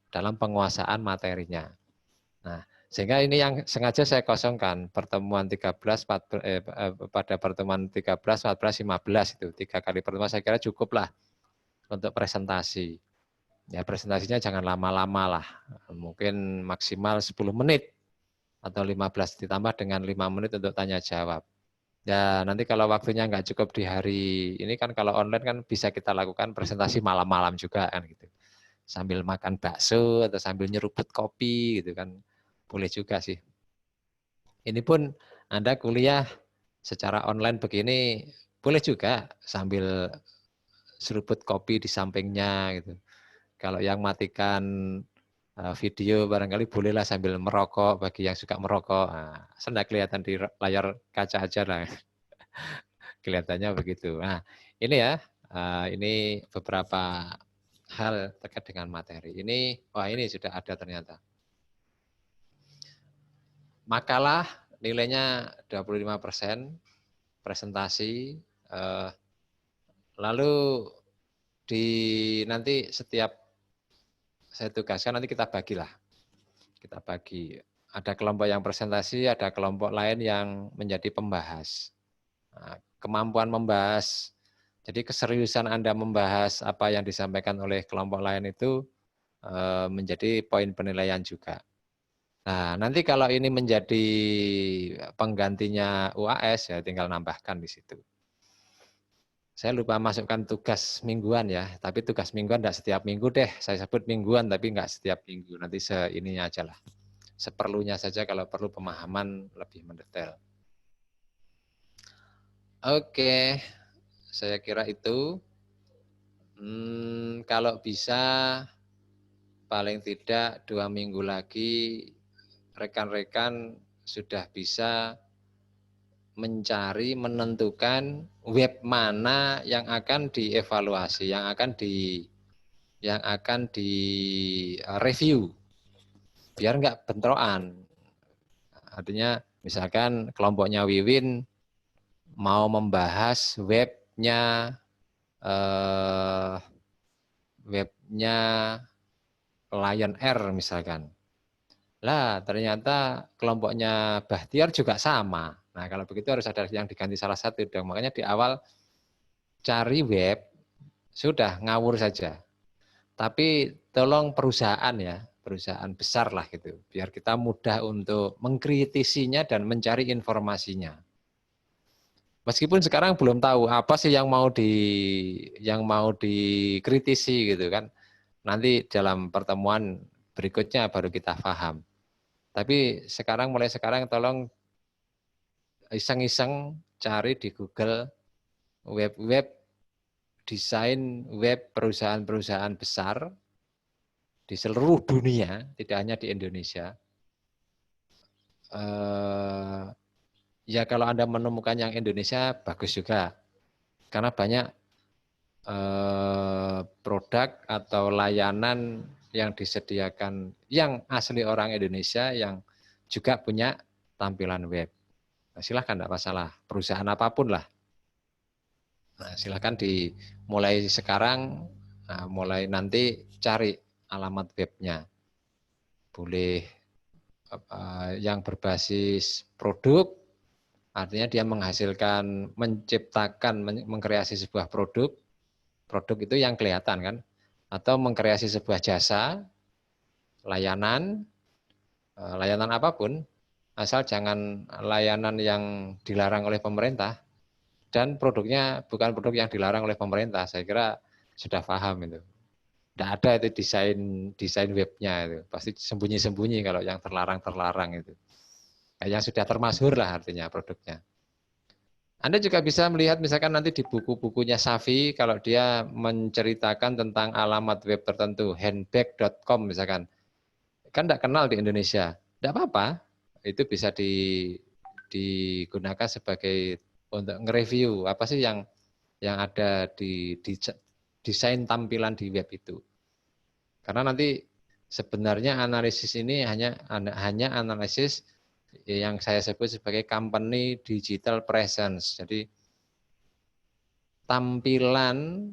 dalam penguasaan materinya. Nah, sehingga ini yang sengaja saya kosongkan pertemuan 13 pada pertemuan 13, 14, 15 itu 3 kali pertemuan, saya kira cukup lah untuk presentasi. Ya presentasinya jangan lama-lama lah, mungkin maksimal 10 menit atau 15, ditambah dengan 5 menit untuk tanya jawab. Ya nanti kalau waktunya nggak cukup di hari ini kan, kalau online kan bisa kita lakukan presentasi malam-malam juga kan gitu. Sambil makan bakso atau sambil nyeruput kopi gitu kan, boleh juga sih. Ini pun Anda kuliah secara online begini, boleh juga sambil seruput kopi di sampingnya gitu. Kalau yang matikan video barangkali bolehlah sambil merokok bagi yang suka merokok. Nah, saya kelihatan di layar kaca aja lah. Kelihatannya begitu. Nah, ini ya, ini beberapa hal terkait dengan materi. Ini, wah ini sudah ada ternyata. Makalah nilainya 25%, presentasi Lalu nanti setiap saya tugaskan nanti kita bagilah. Kita bagi. Ada kelompok yang presentasi, ada kelompok lain yang menjadi pembahas. Nah, kemampuan membahas, jadi keseriusan Anda membahas apa yang disampaikan oleh kelompok lain itu menjadi poin penilaian juga. Nah, nanti kalau ini menjadi penggantinya UAS, ya tinggal nambahkan di situ. Saya lupa masukkan tugas mingguan ya, tapi tugas mingguan tidak setiap minggu deh. Saya sebut mingguan, tapi nggak setiap minggu. Nanti seininya aja lah. Seperlunya saja kalau perlu pemahaman lebih mendetail. Oke, saya kira itu. Kalau bisa, paling tidak 2 minggu lagi, rekan-rekan sudah bisa mencari, menentukan web mana yang akan dievaluasi, yang akan di review, biar nggak bentrokan. Artinya misalkan kelompoknya Wiwin mau membahas webnya Lion Air misalkan. Lah ternyata kelompoknya Bahtiar juga sama. Nah kalau begitu harus ada yang diganti salah satu dong. Makanya di awal cari web sudah ngawur saja. Tapi tolong perusahaan ya, perusahaan besar lah gitu. Biar kita mudah untuk mengkritisinya dan mencari informasinya. Meskipun sekarang belum tahu apa sih yang mau dikritisi gitu kan. Nanti dalam pertemuan berikutnya baru kita paham. Tapi mulai sekarang tolong iseng-iseng cari di Google web-web desain web perusahaan-perusahaan besar di seluruh dunia, tidak hanya di Indonesia. Ya kalau Anda menemukan yang Indonesia bagus juga, karena banyak produk atau layanan yang disediakan yang asli orang Indonesia yang juga punya tampilan web. Nah, silahkan, tidak masalah, perusahaan apapun lah. Nah, silahkan dimulai sekarang, mulai nanti cari alamat webnya. Boleh yang berbasis produk, artinya dia menghasilkan, menciptakan, mengkreasi sebuah produk itu yang kelihatan kan, atau mengkreasi sebuah jasa, layanan apapun, asal jangan layanan yang dilarang oleh pemerintah dan produknya bukan produk yang dilarang oleh pemerintah. Saya kira sudah paham itu. Tidak ada itu desain webnya itu, pasti sembunyi-sembunyi kalau yang terlarang itu. Yang sudah termasyhur lah artinya produknya. Anda juga bisa melihat misalkan nanti di buku-bukunya Safi, kalau dia menceritakan tentang alamat web tertentu, handbag.com misalkan, kan tidak kenal di Indonesia, tidak apa-apa, itu bisa digunakan sebagai untuk nge-review apa sih yang ada di desain tampilan di web itu. Karena nanti sebenarnya analisis ini hanya analisis yang saya sebut sebagai company digital presence. Jadi tampilan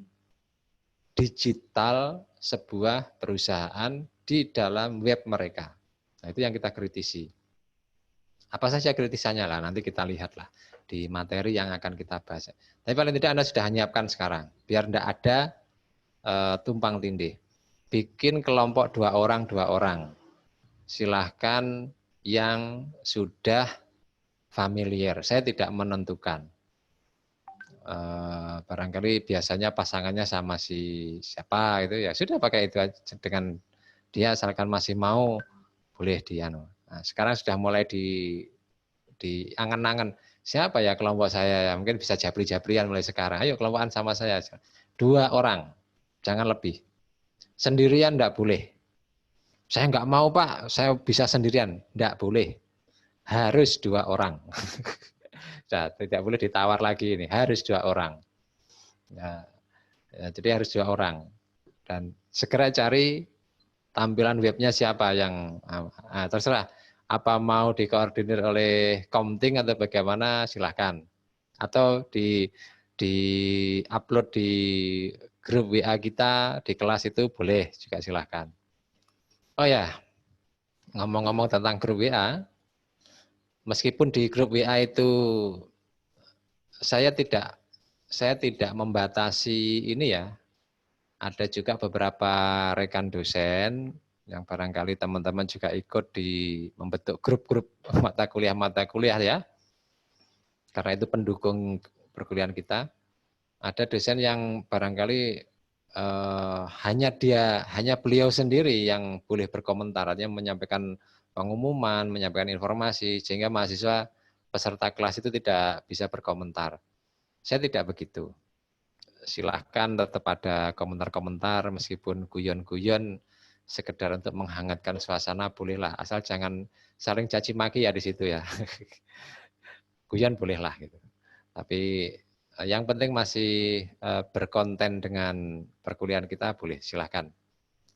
digital sebuah perusahaan di dalam web mereka. Nah, itu yang kita kritisi. Apa saja kritisannya lah, nanti kita lihatlah di materi yang akan kita bahas. Tapi paling tidak Anda sudah menyiapkan sekarang, biar tidak ada tumpang tindih. Bikin kelompok 2 orang. Silahkan yang sudah familiar. Saya tidak menentukan. Barangkali biasanya pasangannya sama si siapa itu ya sudah pakai itu dengan dia, asalkan masih mau boleh dia. Nah, sekarang sudah mulai di angan-angan siapa ya kelompok saya ya, mungkin bisa jabri-jabrian mulai sekarang. Ayo kelompokan sama saya 2 orang, jangan lebih. Sendirian enggak boleh. Saya enggak mau Pak, saya bisa sendirian, enggak boleh. Harus 2 orang. Nah, tidak boleh ditawar lagi ini, harus 2 orang. Nah, ya, jadi harus 2 orang. Dan segera cari tampilan webnya siapa yang terserah. Apa mau dikoordinir oleh Komting atau bagaimana, silahkan. Atau di-upload di grup WA kita di kelas itu boleh juga silahkan. Oh ya, ngomong-ngomong tentang grup WA, meskipun di grup WA itu saya tidak membatasi ini ya. Ada juga beberapa rekan dosen yang barangkali teman-teman juga ikut di membentuk grup-grup mata kuliah ya. Karena itu pendukung perkuliahan kita. Ada dosen yang barangkali hanya beliau sendiri yang boleh berkomentar, artinya menyampaikan pengumuman, menyampaikan informasi, sehingga mahasiswa peserta kelas itu tidak bisa berkomentar. Saya tidak begitu. Silahkan tetap ada komentar-komentar, meskipun guyon-guyon, sekedar untuk menghangatkan suasana bolehlah, asal jangan saling caci maki ya di situ ya. Guyon bolehlah gitu. Tapi yang penting masih berkonten dengan perkuliahan kita, boleh silahkan.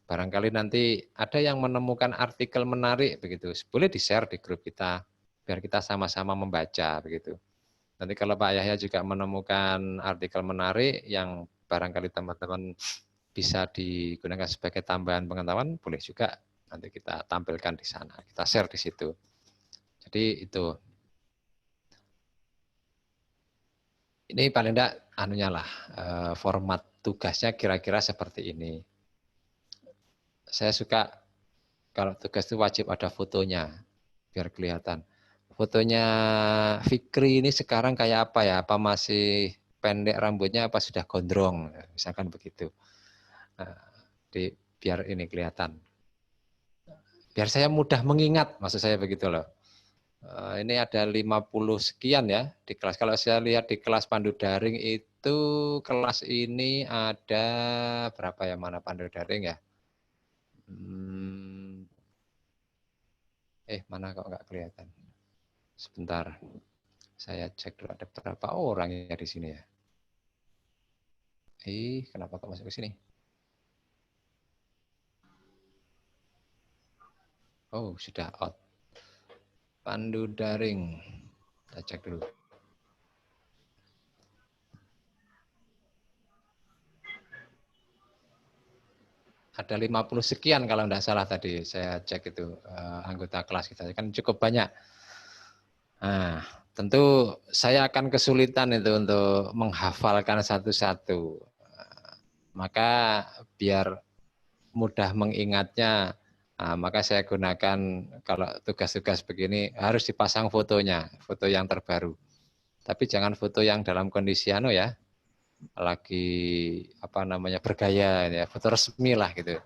Barangkali nanti ada yang menemukan artikel menarik begitu, boleh di-share di grup kita biar kita sama-sama membaca begitu. Nanti kalau Pak Yahya juga menemukan artikel menarik yang barangkali teman-teman bisa digunakan sebagai tambahan pengetahuan, boleh juga nanti kita tampilkan di sana, kita share di situ. Jadi itu. Ini paling enggak anunya lah, format tugasnya kira-kira seperti ini. Saya suka kalau tugas itu wajib ada fotonya, biar kelihatan. Fotonya Fikri ini sekarang kayak apa ya? Apa masih pendek rambutnya, apa sudah gondrong? Misalkan begitu. Biar ini kelihatan. Biar saya mudah mengingat, maksud saya begitu loh. Ini ada 50 sekian ya di kelas. Kalau saya lihat di kelas pandu daring itu, kelas ini ada berapa ya, mana pandu daring ya? Mana kok nggak kelihatan? Sebentar, saya cek dulu ada berapa orang ya di sini ya. Kenapa kok masuk ke sini? Oh, sudah out. Pandu daring. Kita cek dulu. Ada 50 sekian kalau tidak salah tadi saya cek itu anggota kelas kita. Kan cukup banyak. Nah, tentu saya akan kesulitan itu untuk menghafalkan satu-satu. Maka biar mudah mengingatnya, maka saya gunakan kalau tugas-tugas begini harus dipasang fotonya, foto yang terbaru. Tapi jangan foto yang dalam kondisi ya, lagi bergaya ya, foto resmi lah gitu.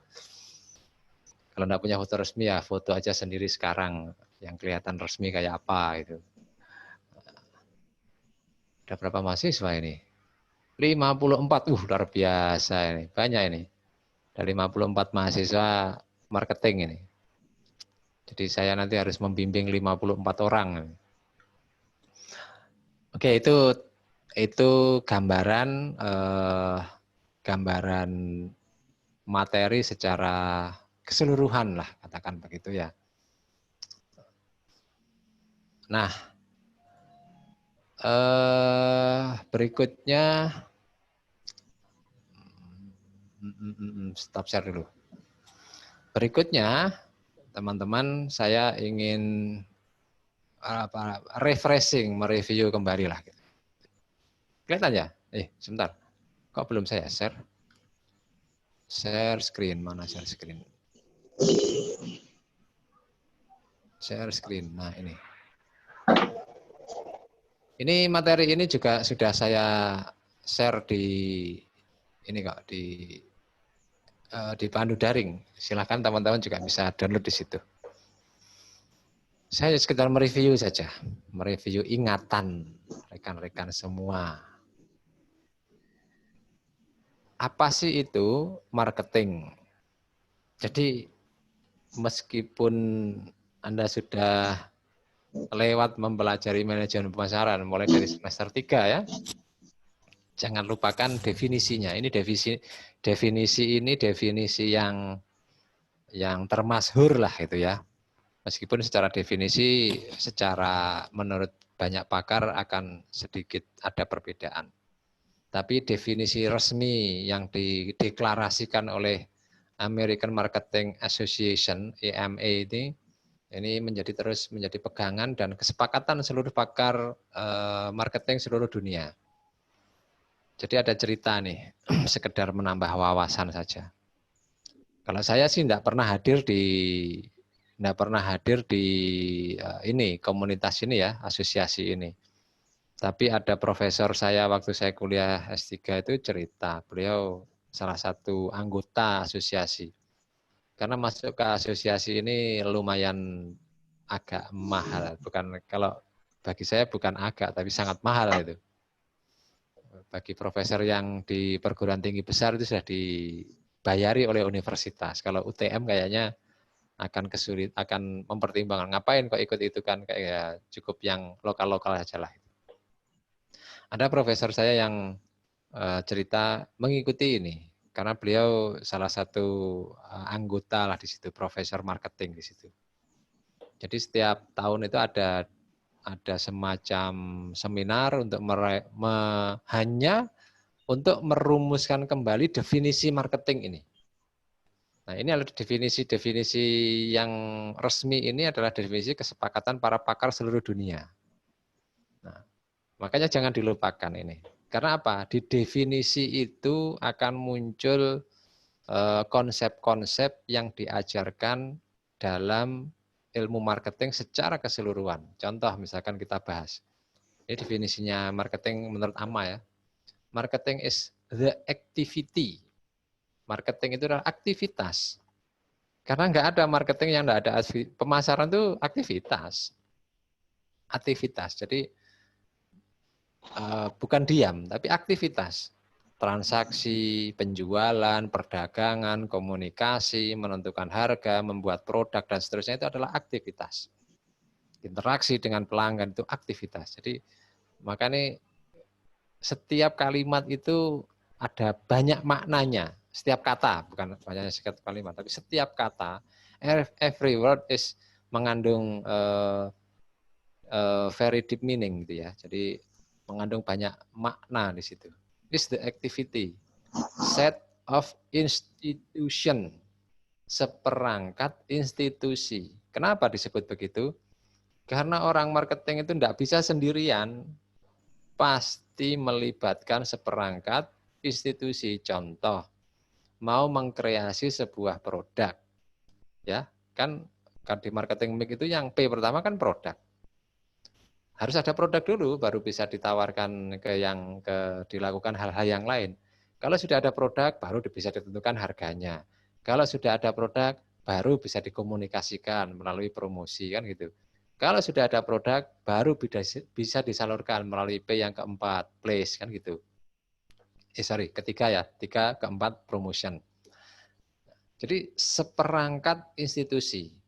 Kalau enggak punya foto resmi ya foto aja sendiri sekarang yang kelihatan resmi kayak apa gitu. Ada berapa mahasiswa ini? 54, luar biasa ini, banyak ini. Ada 54 mahasiswa marketing ini. Jadi saya nanti harus membimbing 54 orang. Oke, itu gambaran materi secara keseluruhan lah, katakan begitu ya. Nah, berikutnya stop share dulu. Berikutnya, teman-teman, saya ingin refreshing, mereview kembali lah. Kelihatan ya? Sebentar. Kok belum saya share? Share screen, mana share screen? Share screen. Nah, ini. Ini materi ini juga sudah saya share di ini kok di pandu daring. Silakan teman-teman juga bisa download di situ. Saya sekedar mereview saja, mereview ingatan rekan-rekan semua. Apa sih itu marketing? Jadi meskipun Anda sudah lewat mempelajari manajemen pemasaran mulai dari semester 3 ya, jangan lupakan definisinya. Ini definisi yang termasyhur lah itu ya. Meskipun secara definisi, secara menurut banyak pakar akan sedikit ada perbedaan. Tapi definisi resmi yang dideklarasikan oleh American Marketing Association (AMA) ini terus menjadi pegangan dan kesepakatan seluruh pakar marketing seluruh dunia. Jadi ada cerita nih, sekedar menambah wawasan saja. Kalau saya sih tidak pernah hadir di ini komunitas ini ya, asosiasi ini. Tapi ada profesor saya waktu saya kuliah S3 itu cerita, beliau salah satu anggota asosiasi. Karena masuk ke asosiasi ini lumayan agak mahal, bukan kalau bagi saya bukan agak, tapi sangat mahal itu. Bagi profesor yang di perguruan tinggi besar itu sudah dibayari oleh universitas. Kalau UTM kayaknya akan mempertimbangkan ngapain kok ikut itu kan, kayak cukup yang lokal-lokal saja lah. Ada profesor saya yang cerita mengikuti ini karena beliau salah satu anggota lah di situ, profesor marketing di situ. Jadi setiap tahun itu ada semacam seminar untuk hanya untuk merumuskan kembali definisi marketing ini. Nah, ini adalah definisi yang resmi, ini adalah definisi kesepakatan para pakar seluruh dunia. Nah, makanya jangan dilupakan ini. Karena apa? Di definisi itu akan muncul konsep-konsep yang diajarkan dalam ilmu marketing secara keseluruhan. Contoh misalkan kita bahas. Ini definisinya marketing menurut AMA ya. Marketing is the activity. Marketing itu adalah aktivitas. Karena nggak ada marketing yang nggak ada pemasaran itu aktivitas. Aktivitas. Jadi bukan diam, tapi aktivitas. Transaksi, penjualan, perdagangan, komunikasi, menentukan harga, membuat produk, dan seterusnya itu adalah aktivitas. Interaksi dengan pelanggan itu aktivitas. Jadi makanya setiap kalimat itu ada banyak maknanya. Setiap kata, bukan banyak setiap kalimat, tapi setiap kata, every word is mengandung very deep meaning gitu ya. Jadi mengandung banyak makna di situ. Is the activity, set of institution, seperangkat institusi. Kenapa disebut begitu? Karena orang marketing itu tidak bisa sendirian, pasti melibatkan seperangkat institusi. Contoh, mau mengkreasi sebuah produk, ya kan di marketing mix itu yang P pertama kan produk. Harus ada produk dulu, baru bisa ditawarkan dilakukan hal-hal yang lain. Kalau sudah ada produk, baru bisa ditentukan harganya. Kalau sudah ada produk, baru bisa dikomunikasikan melalui promosi kan gitu. Kalau sudah ada produk, baru bisa disalurkan melalui P yang keempat, place kan gitu. Ketiga ya, keempat promotion. Jadi seperangkat institusi.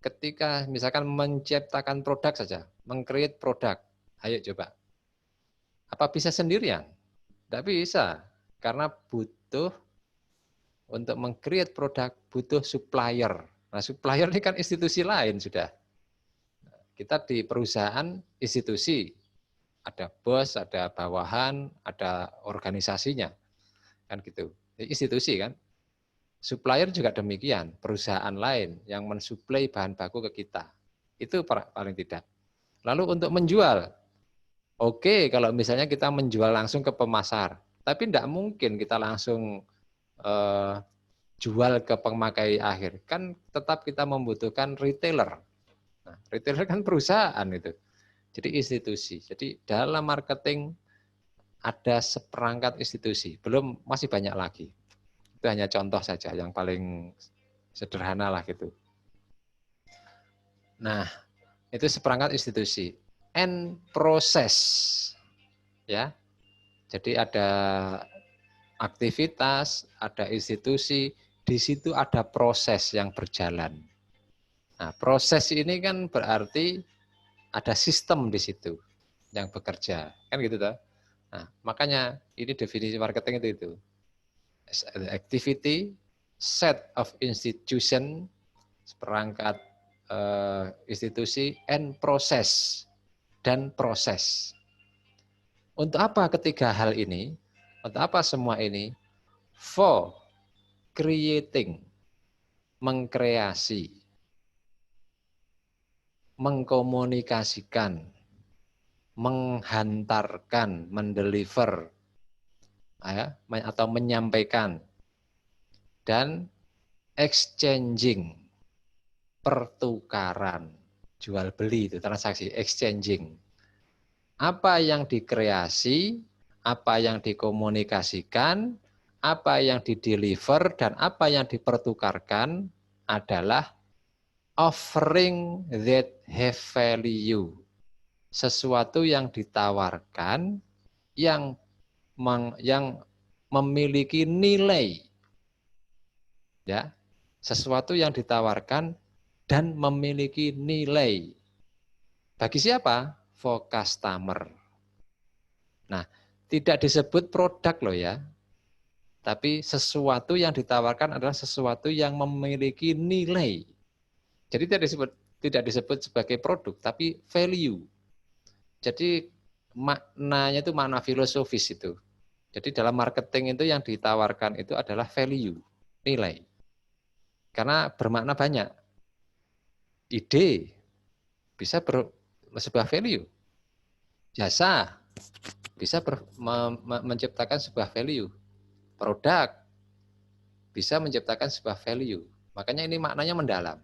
Ketika misalkan menciptakan produk saja, meng-create produk, ayo coba. Apa bisa sendirian? Tidak bisa, karena butuh untuk meng-create produk, butuh supplier. Nah, supplier ini kan institusi lain sudah. Kita di perusahaan institusi, ada bos, ada bawahan, ada organisasinya, kan gitu. Institusi kan. Supplier juga demikian, perusahaan lain yang mensuplai bahan baku ke kita. Itu paling tidak. Lalu untuk menjual, oke kalau misalnya kita menjual langsung ke pemasar, tapi tidak mungkin kita langsung jual ke pemakai akhir. Kan tetap kita membutuhkan retailer. Nah, retailer kan perusahaan itu. Jadi institusi. Jadi dalam marketing ada seperangkat institusi. Masih banyak lagi. Itu hanya contoh saja yang paling sederhana lah gitu. Nah, itu seperangkat institusi. And proses. Ya. Jadi ada aktivitas, ada institusi, di situ ada proses yang berjalan. Nah, proses ini kan berarti ada sistem di situ yang bekerja. Kan gitu toh? Nah, makanya ini definisi marketing itu. Activity, set of institution, seperangkat institusi, and proses, dan proses. Untuk apa ketiga hal ini? Untuk apa semua ini? For creating, mengkreasi, mengkomunikasikan, menghantarkan, mendeliver, ya, atau menyampaikan, dan exchanging, pertukaran, jual beli itu transaksi, exchanging. Apa yang dikreasi, apa yang dikomunikasikan, apa yang dideliver, dan apa yang dipertukarkan adalah offering that have value. Sesuatu yang ditawarkan yang memiliki nilai. Ya. Sesuatu yang ditawarkan dan memiliki nilai. Bagi siapa? For customer. Nah, tidak disebut produk loh ya. Tapi sesuatu yang ditawarkan adalah sesuatu yang memiliki nilai. Jadi tidak disebut sebagai produk, tapi value. Jadi maknanya itu makna filosofis itu. Jadi dalam marketing itu yang ditawarkan itu adalah value, nilai. Karena bermakna banyak. Ide bisa sebuah value. Jasa bisa menciptakan sebuah value. Produk bisa menciptakan sebuah value. Makanya ini maknanya mendalam.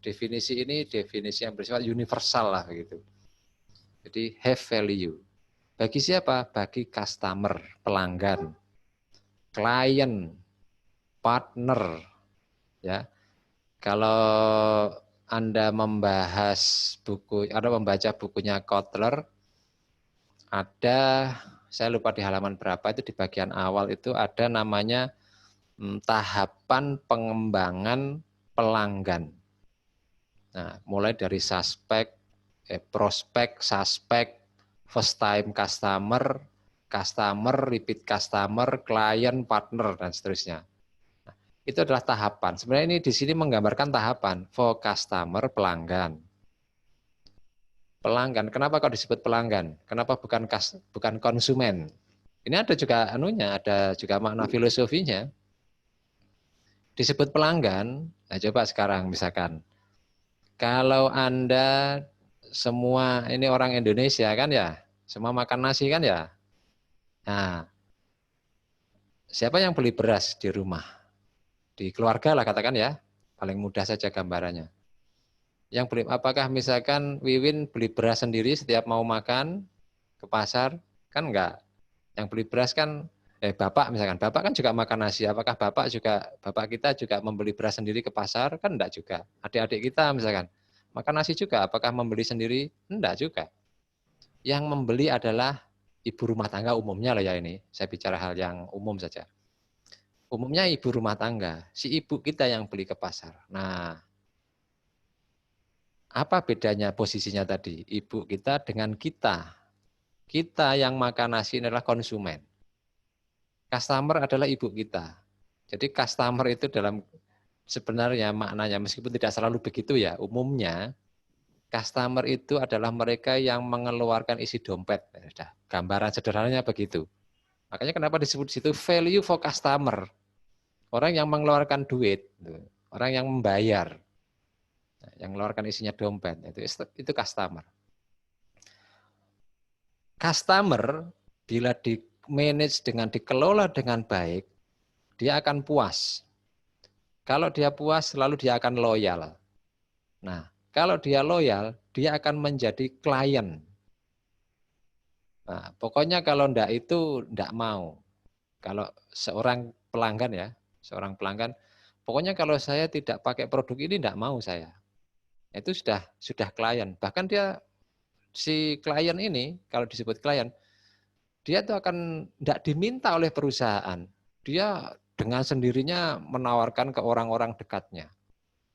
Definisi ini definisi yang bersifat universal lah begitu. Jadi have value. Bagi siapa? Bagi customer, pelanggan, klien, partner. Ya, kalau Anda membahas buku, Anda membaca bukunya Kotler, ada, saya lupa di halaman berapa itu di bagian awal itu ada namanya tahapan pengembangan pelanggan. Nah, mulai dari prospek, suspek, first time customer, repeat customer, klien, partner, dan seterusnya. Nah, itu adalah tahapan. Sebenarnya ini di sini menggambarkan tahapan for customer, pelanggan. Pelanggan, kenapa kok disebut pelanggan? Kenapa bukan konsumen? Ini ada juga ada juga makna filosofinya. Disebut pelanggan, nah coba sekarang misalkan, kalau Anda semua ini orang Indonesia kan ya, semua makan nasi kan ya. Nah, siapa yang beli beras di rumah? Di keluarga lah katakan ya, paling mudah saja gambarannya. Yang beli, apakah misalkan Wiwin beli beras sendiri setiap mau makan ke pasar? Kan enggak. Yang beli beras kan Bapak misalkan, Bapak kan juga makan nasi. Apakah Bapak kita juga membeli beras sendiri ke pasar? Kan enggak juga. Adik-adik kita misalkan makan nasi juga. Apakah membeli sendiri? Enggak juga. Yang membeli adalah ibu rumah tangga umumnya lah ya ini. Saya bicara hal yang umum saja. Umumnya ibu rumah tangga. Si ibu kita yang beli ke pasar. Nah, apa bedanya posisinya tadi? Ibu kita dengan kita. Kita yang makan nasi adalah konsumen. Customer adalah ibu kita. Jadi customer itu dalam sebenarnya maknanya, meskipun tidak selalu begitu ya, umumnya customer itu adalah mereka yang mengeluarkan isi dompet. Gambaran sederhananya begitu. Makanya kenapa disebut di situ value for customer. Orang yang mengeluarkan duit, orang yang membayar, yang mengeluarkan isinya dompet, itu customer. Customer bila di manage dikelola dengan baik, dia akan puas. Kalau dia puas, lalu dia akan loyal. Nah, kalau dia loyal, dia akan menjadi klien. Nah, pokoknya kalau enggak itu enggak mau. Kalau seorang pelanggan pokoknya kalau saya tidak pakai produk ini enggak mau saya. Itu sudah klien. Bahkan si klien ini, kalau disebut klien, dia itu akan tidak diminta oleh perusahaan. Dia dengan sendirinya menawarkan ke orang-orang dekatnya,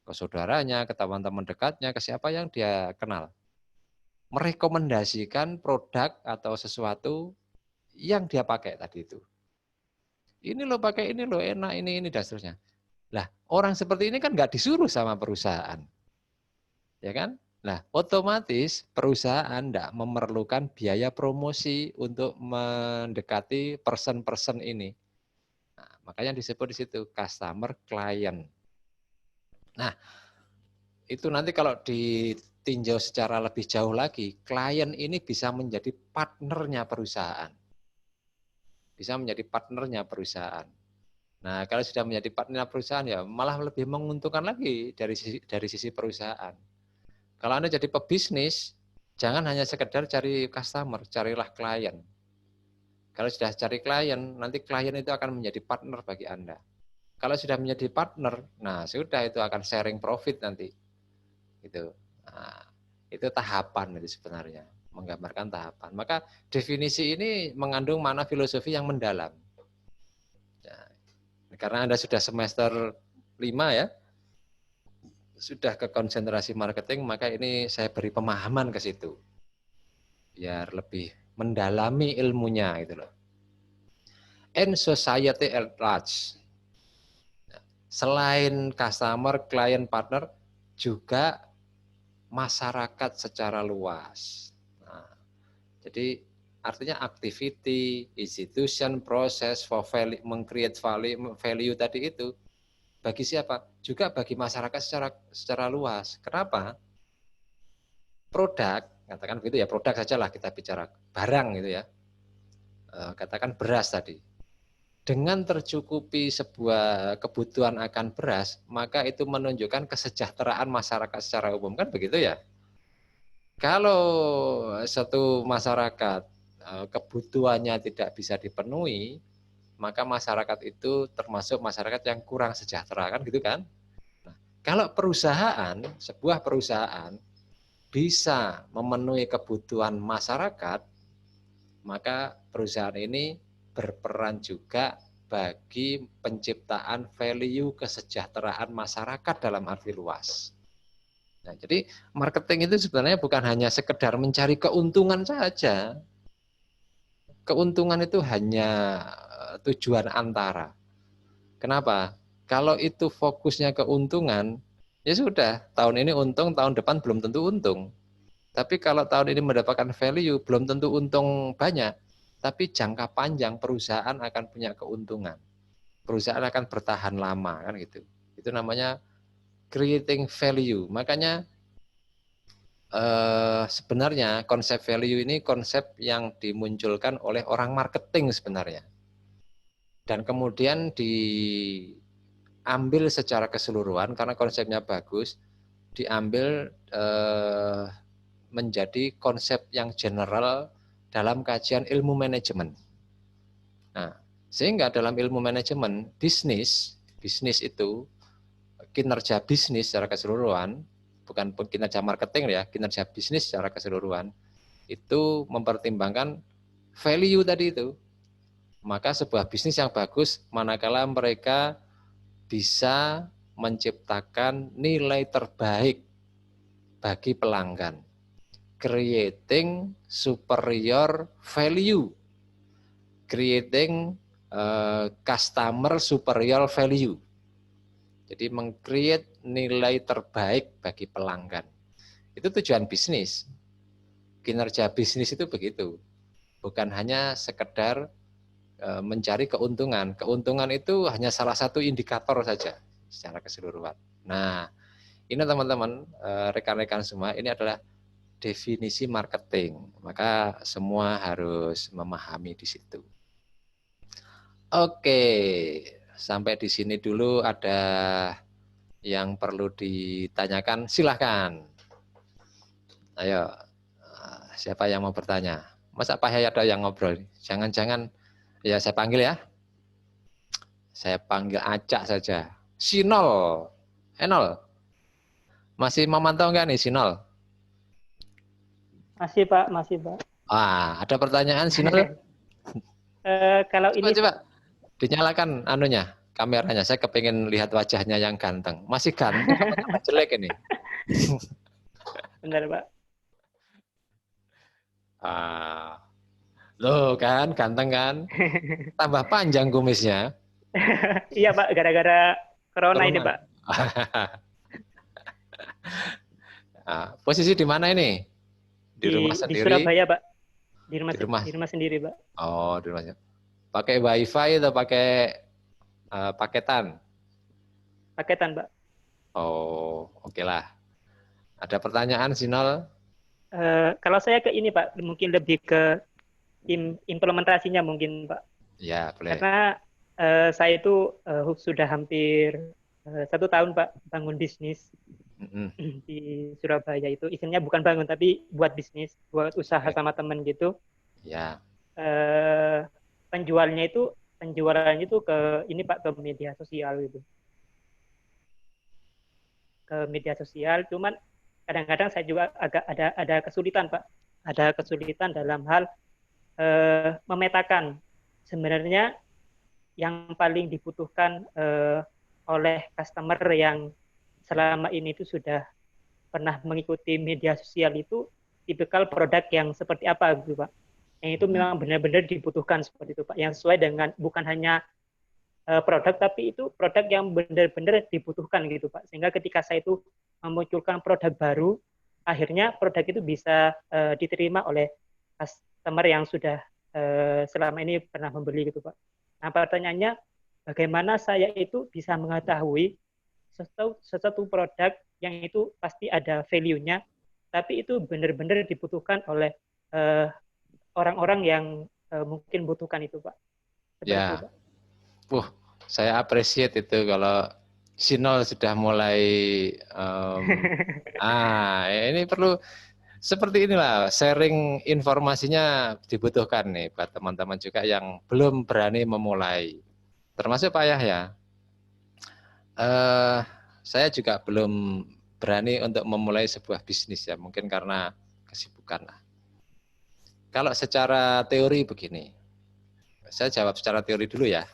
ke saudaranya, ke teman-teman dekatnya, ke siapa yang dia kenal. Merekomendasikan produk atau sesuatu yang dia pakai tadi itu. Ini loh pakai ini loh, enak ini dan seterusnya. Lah, orang seperti ini kan nggak disuruh sama perusahaan. Ya kan? Nah, otomatis perusahaan tidak memerlukan biaya promosi untuk mendekati person-person ini. Nah, makanya disebut di situ customer client. Nah, itu nanti kalau ditinjau secara lebih jauh lagi, klien ini bisa menjadi partnernya perusahaan. Bisa menjadi partnernya perusahaan. Nah, kalau sudah menjadi partner perusahaan ya malah lebih menguntungkan lagi dari sisi perusahaan. Kalau Anda jadi pebisnis, jangan hanya sekedar cari customer, carilah klien. Kalau sudah cari klien, nanti klien itu akan menjadi partner bagi Anda. Kalau sudah menjadi partner, nah sudah itu akan sharing profit nanti. Gitu. Nah, itu tahapan itu sebenarnya, menggambarkan tahapan. Maka definisi ini mengandung makna filosofi yang mendalam. Nah, karena Anda sudah semester 5 ya, sudah ke konsentrasi marketing, maka ini saya beri pemahaman ke situ. Biar lebih mendalami ilmunya gitu loh. And society at large. Selain customer, client, partner, juga masyarakat secara luas. Nah, jadi artinya activity, institution, proses for value, meng-create value tadi itu bagi siapa? Juga bagi masyarakat secara luas. Kenapa? Produk, katakan begitu ya, produk sajalah kita bicara, barang gitu ya. Katakan beras tadi. Dengan tercukupi sebuah kebutuhan akan beras, maka itu menunjukkan kesejahteraan masyarakat secara umum, kan begitu ya? Kalau satu masyarakat kebutuhannya tidak bisa dipenuhi, maka masyarakat itu termasuk masyarakat yang kurang sejahtera, kan gitu kan? Nah, kalau perusahaan, sebuah perusahaan bisa memenuhi kebutuhan masyarakat, maka perusahaan ini berperan juga bagi penciptaan value kesejahteraan masyarakat dalam arti luas. Nah, jadi marketing itu sebenarnya bukan hanya sekedar mencari keuntungan saja. Keuntungan itu hanya tujuan antara. Kenapa? Kalau itu fokusnya keuntungan, ya sudah, tahun ini untung, tahun depan belum tentu untung. Tapi kalau tahun ini mendapatkan value, belum tentu untung banyak. Tapi jangka panjang perusahaan akan punya keuntungan. Perusahaan akan bertahan lama, kan gitu. Itu namanya creating value. Makanya sebenarnya konsep value ini konsep yang dimunculkan oleh orang marketing sebenarnya. Dan kemudian diambil secara keseluruhan karena konsepnya bagus, diambil menjadi konsep yang general dalam kajian ilmu manajemen. Nah, sehingga dalam ilmu manajemen bisnis itu kinerja bisnis secara keseluruhan, bukan kinerja marketing ya, kinerja bisnis secara keseluruhan itu mempertimbangkan value tadi itu. Maka sebuah bisnis yang bagus manakala mereka bisa menciptakan nilai terbaik bagi pelanggan. Creating superior value. Creating customer superior value. Jadi meng-create nilai terbaik bagi pelanggan. Itu tujuan bisnis. Kinerja bisnis itu begitu. Bukan hanya sekedar mencari keuntungan. Keuntungan itu hanya salah satu indikator saja secara keseluruhan. Nah, ini teman-teman, rekan-rekan semua, ini adalah definisi marketing. Maka semua harus memahami di situ. Oke, sampai di sini dulu. Ada yang perlu ditanyakan? Silahkan. Ayo, siapa yang mau bertanya? Masa Pak Hayat ada yang ngobrol? Jangan-jangan, ya saya panggil ya. Saya panggil acak saja. Sinol, Enol. Masih memantau enggak nih Sinol? Masih Pak, masih Pak. Ada pertanyaan Sinol? Kalau Coba, ini coba dinyalakan anunya, kameranya. Saya kepingin lihat wajahnya yang ganteng. Masih ganteng apa jelek ini? benar Pak. Loh kan, ganteng kan? Tambah panjang kumisnya. Iya Pak, gara-gara corona ini Pak. Nah, posisi di mana ini? Di rumah Di sendiri? Surabaya, Pak. Di rumah. Di rumah sendiri, Pak. Oh, di rumah. Pakai wifi atau pakai paketan? Paketan, Pak. Oh, oke lah. Ada pertanyaan, Sinol? Kalau saya ke ini, Pak, mungkin lebih ke implementasinya mungkin, Pak. Ya, boleh. Karena saya itu sudah hampir 1 tahun, Pak, bangun bisnis di Surabaya itu. Isinya bukan bangun, tapi buat bisnis, buat usaha sama teman gitu. Ya. Penjualannya itu ke ini, Pak, ke media sosial gitu. Ke media sosial, cuman kadang-kadang saya juga agak ada kesulitan, Pak. Ada kesulitan dalam hal memetakan sebenarnya yang paling dibutuhkan oleh customer yang selama ini itu sudah pernah mengikuti media sosial itu tipikal produk yang seperti apa gitu, Pak. Yang itu memang benar-benar dibutuhkan seperti itu, Pak. Yang sesuai dengan bukan hanya produk, tapi itu produk yang benar-benar dibutuhkan gitu, Pak. Sehingga ketika saya itu memunculkan produk baru, akhirnya produk itu bisa diterima oleh customer yang sudah selama ini pernah membeli gitu, Pak. Nah, pertanyaannya, bagaimana saya itu bisa mengetahui sesuatu produk yang itu pasti ada value-nya, tapi itu benar-benar dibutuhkan oleh orang-orang yang mungkin butuhkan itu, Pak. Seperti itu, Ya. Pak. Saya appreciate itu kalau Sinol sudah mulai ini perlu seperti inilah, sharing informasinya dibutuhkan nih buat teman-teman juga yang belum berani memulai. Termasuk Pak Yahya. Saya juga belum berani untuk memulai sebuah bisnis ya, mungkin karena kesibukan lah. Kalau secara teori begini, saya jawab secara teori dulu ya.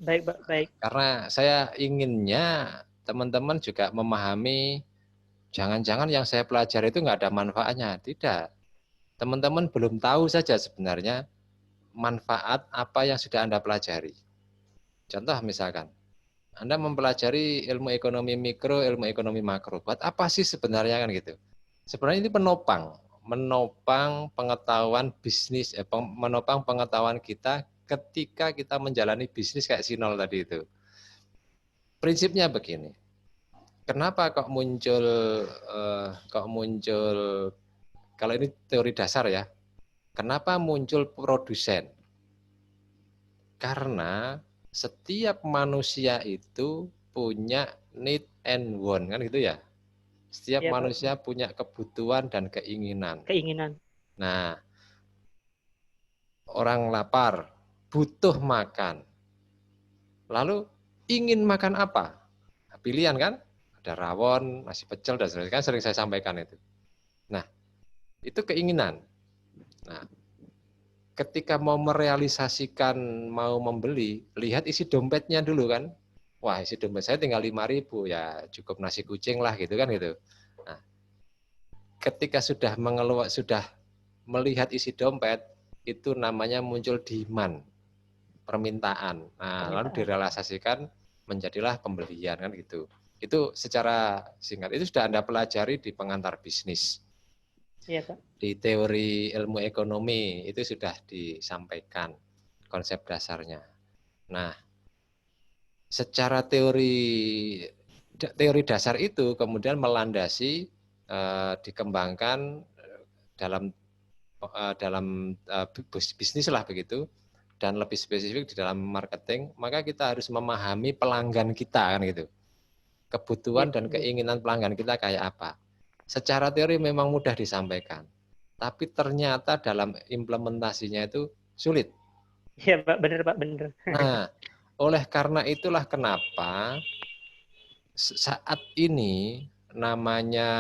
Baik, Pak. Baik. Karena saya inginnya teman-teman juga memahami, jangan-jangan yang saya pelajari itu nggak ada manfaatnya. Tidak. Teman-teman belum tahu saja sebenarnya manfaat apa yang sudah Anda pelajari. Contoh misalkan, Anda mempelajari ilmu ekonomi mikro, ilmu ekonomi makro. Buat apa sih sebenarnya kan gitu? Sebenarnya ini menopang pengetahuan bisnis, menopang pengetahuan kita ketika kita menjalani bisnis kayak Sinol tadi itu. Prinsipnya begini. Kenapa kok muncul kalau ini teori dasar ya. Kenapa muncul produsen? Karena setiap manusia itu punya need and want kan gitu ya. Setiap Ya, manusia Pak. punya kebutuhan dan keinginan. Keinginan. Nah, orang lapar, butuh makan. Lalu ingin makan apa? Pilihan kan? Ada rawon, nasi pecel, dan sebagainya. Kan sering saya sampaikan itu. Nah, itu keinginan. Nah, ketika mau merealisasikan, mau membeli, lihat isi dompetnya dulu kan. Wah, isi dompet saya tinggal 5.000, ya cukup nasi kucing lah gitu kan gitu. Nah, ketika sudah melihat isi dompet, itu namanya muncul demand, permintaan. Nah, lalu direalisasikan menjadilah pembelian kan gitu. Itu secara singkat, itu sudah Anda pelajari di pengantar bisnis. Iya, Pak. Di teori ilmu ekonomi itu sudah disampaikan konsep dasarnya. Nah, secara teori dasar itu kemudian melandasi dikembangkan dalam bisnis lah begitu, dan lebih spesifik di dalam marketing, maka kita harus memahami pelanggan kita kan gitu. Kebutuhan dan keinginan pelanggan kita kayak apa. Secara teori memang mudah disampaikan, tapi ternyata dalam implementasinya itu sulit. Iya, Pak, benar, Pak, benar. Nah, oleh karena itulah kenapa saat ini namanya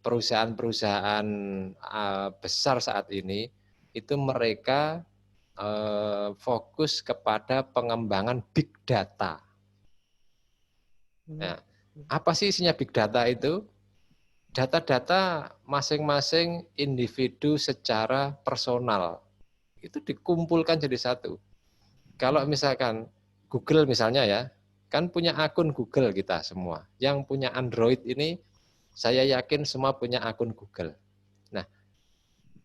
perusahaan-perusahaan besar saat ini itu mereka fokus kepada pengembangan big data. Nah, apa sih isinya big data itu? Data-data masing-masing individu secara personal itu dikumpulkan jadi satu. Kalau misalkan Google misalnya ya, kan punya akun Google kita semua. Yang punya Android ini Saya yakin semua punya akun Google. Nah,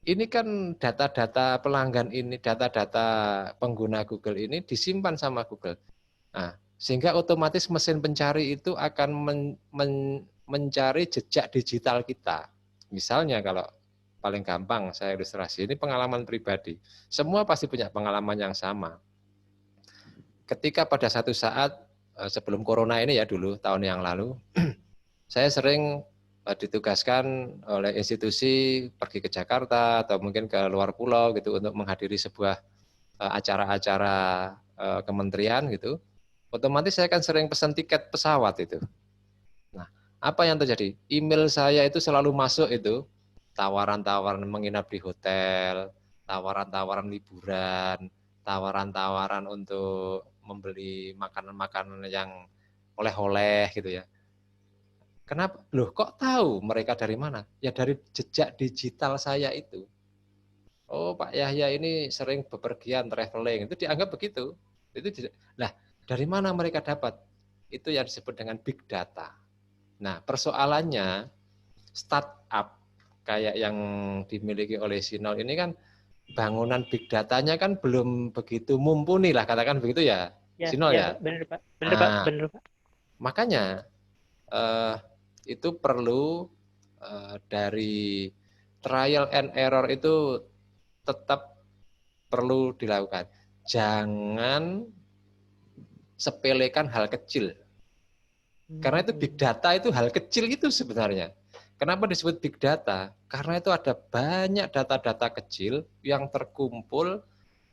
ini kan data-data pelanggan ini, data-data pengguna Google ini disimpan sama Google. Nah, sehingga otomatis mesin pencari itu akan mencari jejak digital kita. Misalnya kalau paling gampang saya ilustrasi, ini pengalaman pribadi. Semua pasti punya pengalaman yang sama. Ketika pada satu saat, sebelum corona ini ya dulu, tahun yang lalu, saya sering ditugaskan oleh institusi pergi ke Jakarta atau mungkin ke luar pulau gitu untuk menghadiri sebuah acara-acara kementerian gitu. Otomatis saya kan sering pesan tiket pesawat itu. Nah, apa yang terjadi? Email saya itu selalu masuk itu tawaran-tawaran menginap di hotel, tawaran-tawaran liburan, tawaran-tawaran untuk membeli makanan-makanan yang oleh-oleh gitu ya. Kenapa? Loh, kok tahu mereka dari mana? Ya dari jejak digital saya itu. Oh, Pak Yahya ini sering bepergian, traveling. Itu dianggap begitu. Lah, dari mana mereka dapat? Itu yang disebut dengan big data. Nah, persoalannya startup kayak yang dimiliki oleh Sinol ini kan bangunan big datanya kan belum begitu mumpuni lah, katakan begitu ya, Sinol ya. Benar Pak, benar Pak, benar Pak. Makanya itu perlu dari trial and error itu tetap perlu dilakukan. Jangan sepelekan hal kecil. Karena itu big data itu hal kecil itu sebenarnya. Kenapa disebut big data? Karena itu ada banyak data-data kecil yang terkumpul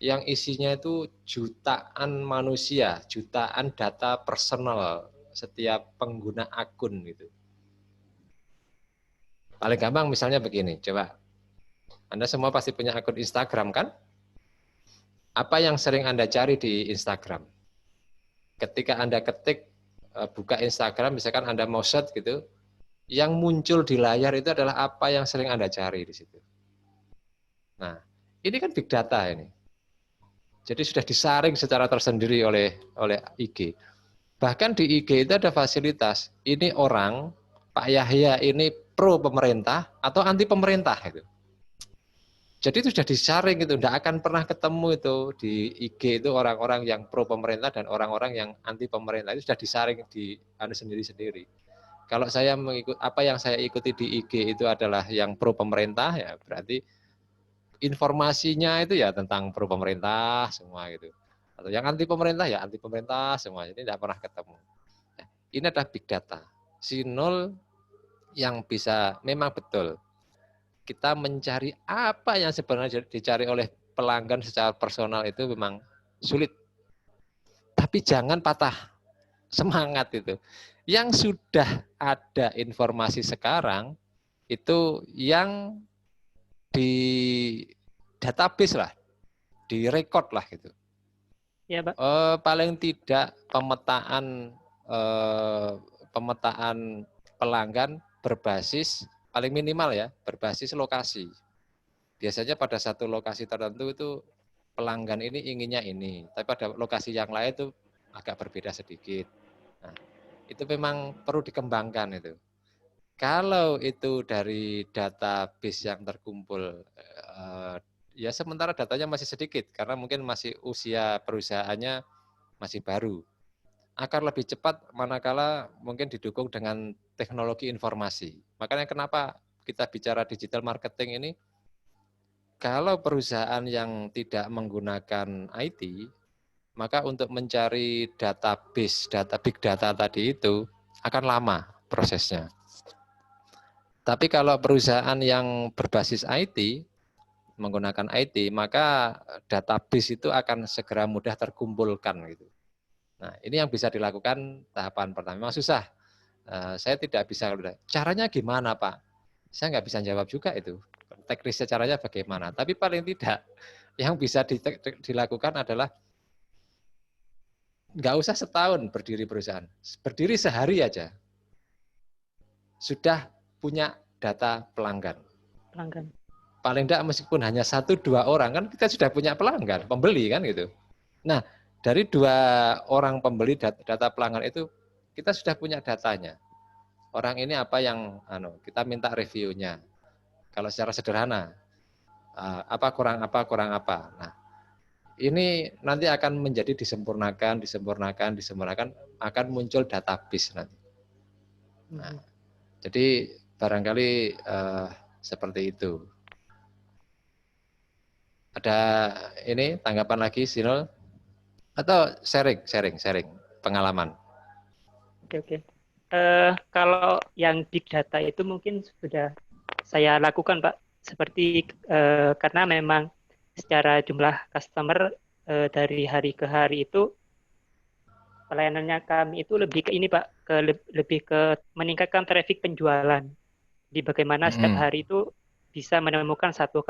yang isinya itu jutaan manusia, jutaan data personal setiap pengguna akun gitu. Paling gampang misalnya begini, coba. Anda semua pasti punya akun Instagram kan? Apa yang sering Anda cari di Instagram? Ketika Anda ketik, buka Instagram, misalkan Anda mau search gitu, yang muncul di layar itu adalah apa yang sering Anda cari di situ. Nah, ini kan big data ini. Jadi sudah disaring secara tersendiri oleh IG. Bahkan di IG itu ada fasilitas, ini orang, Pak Yahya ini pro pemerintah atau anti pemerintah itu. Jadi itu sudah disaring itu, tidak akan pernah ketemu itu di IG itu orang-orang yang pro pemerintah dan orang-orang yang anti pemerintah, itu sudah disaring di sendiri-sendiri. Kalau saya mengikut apa yang saya ikuti di IG itu adalah yang pro pemerintah, ya berarti informasinya itu ya tentang pro pemerintah semua gitu. Atau yang anti pemerintah ya anti pemerintah semua. Ini tidak pernah ketemu. Ini adalah big data. Sinol yang bisa memang betul. Kita mencari apa yang sebenarnya dicari oleh pelanggan secara personal itu memang sulit. Tapi jangan patah semangat itu. Yang sudah ada informasi sekarang itu yang di database lah, di record lah gitu. Ya, Pak. Paling tidak pemetaan pelanggan berbasis paling minimal ya, berbasis lokasi. Biasanya pada satu lokasi tertentu itu pelanggan ini inginnya ini, tapi pada lokasi yang lain itu agak berbeda sedikit. Nah, itu memang perlu dikembangkan itu. Kalau itu dari database yang terkumpul, ya sementara datanya masih sedikit karena mungkin masih usia perusahaannya masih baru. Akan lebih cepat manakala mungkin didukung dengan teknologi informasi. Makanya kenapa kita bicara digital marketing ini, kalau perusahaan yang tidak menggunakan IT, maka untuk mencari database, data big data tadi itu akan lama prosesnya. Tapi kalau perusahaan yang berbasis IT, menggunakan IT, maka database itu akan segera mudah terkumpulkan gitu. Nah, ini yang bisa dilakukan tahapan pertama. Memang susah. Saya tidak bisa. Caranya gimana, Pak? Saya nggak bisa jawab juga itu. Teknisnya caranya bagaimana. Tapi paling tidak yang bisa dilakukan adalah nggak usah setahun berdiri perusahaan. Berdiri sehari aja. Sudah punya data pelanggan. Paling tidak meskipun hanya 1-2 orang kan kita sudah punya pelanggan, pembeli kan gitu. Nah, dari 2 orang pembeli data pelanggan itu kita sudah punya datanya. orang ini apa yang kita minta reviewnya. Kalau secara sederhana, apa kurang apa, kurang apa. Nah, ini nanti akan menjadi disempurnakan, akan muncul database nanti. Nah, jadi barangkali seperti itu. Ada ini tanggapan lagi, Sinul? Atau sharing pengalaman? Oke. Kalau yang big data itu mungkin sudah saya lakukan, Pak. Seperti karena memang secara jumlah customer dari hari ke hari itu pelayanannya kami itu lebih ke ini, Pak, lebih ke meningkatkan traffic penjualan. Di bagaimana setiap hari itu bisa menemukan satu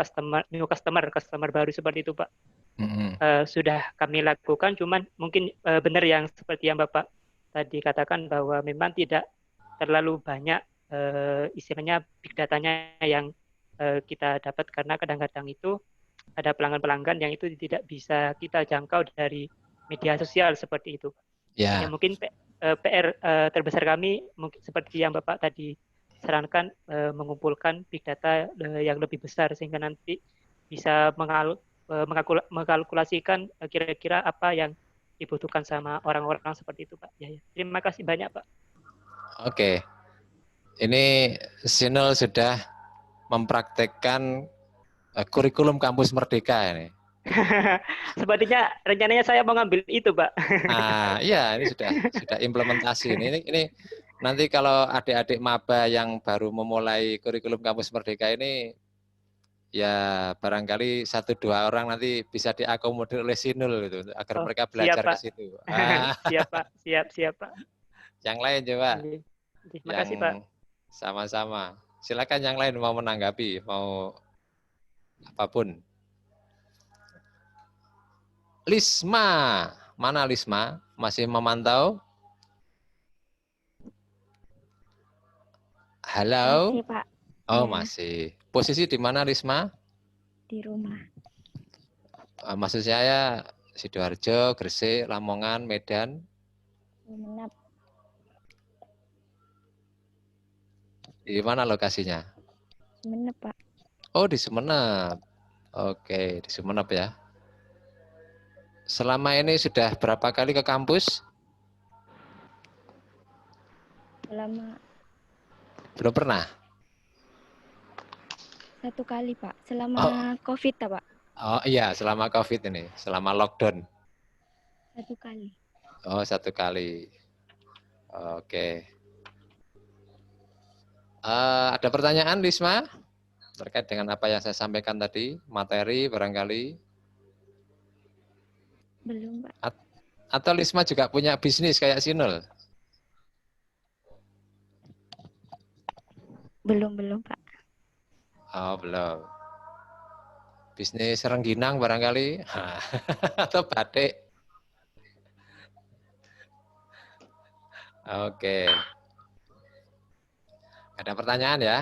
new customer baru seperti itu, Pak. Sudah kami lakukan, cuman mungkin benar yang seperti yang Bapak tadi katakan bahwa memang tidak terlalu banyak istilahnya big datanya yang kita dapat, karena kadang-kadang itu ada pelanggan-pelanggan yang itu tidak bisa kita jangkau dari media sosial seperti itu. Ya. Ya mungkin PR terbesar kami mungkin seperti yang Bapak tadi sarankan, mengumpulkan big data yang lebih besar sehingga nanti bisa mengkalkulasikan kira-kira apa yang dibutuhkan sama orang-orang seperti itu, Pak. Ya. Terima kasih banyak, Pak. Oke. Ini Sinul sudah mempraktekkan kurikulum kampus Merdeka ini. Sepertinya rencananya saya mau ngambil itu, Pak. Iya, ini sudah implementasi ini. Ini nanti kalau adik-adik maba yang baru memulai kurikulum kampus Merdeka ini, ya barangkali 1-2 orang nanti bisa diakomodir oleh Sinul gitu, agar mereka belajar ke situ. Siap, Pak. Siap, Pak. Yang lain coba. Terima kasih, Pak. Sama-sama. Silakan yang lain mau menanggapi, mau apapun. Lisma, mana Lisma? Masih memantau? Halo? Masih, Pak. Oh, ya. Masih. Posisi di mana, Risma? Di rumah. Maksud saya Sidoarjo, Gresik, Lamongan, Medan. Sumenep. Di mana lokasinya? Sumenep, Pak. Oh, di Sumenep. Oke, di Sumenep ya. Selama ini sudah berapa kali ke kampus? Belum pernah? 1 kali, Pak. Selama COVID, Pak. Oh iya, selama COVID ini, selama lockdown. 1 kali. Oh, 1 kali. Oke. Ada pertanyaan, Lisma? Terkait dengan apa yang saya sampaikan tadi, materi barangkali? Belum, Pak. Atau Lisma juga punya bisnis kayak Sinul? Belum, Pak. Oh, belum. Bisnis rengginang barangkali? Atau batik? Oke. Ada pertanyaan ya?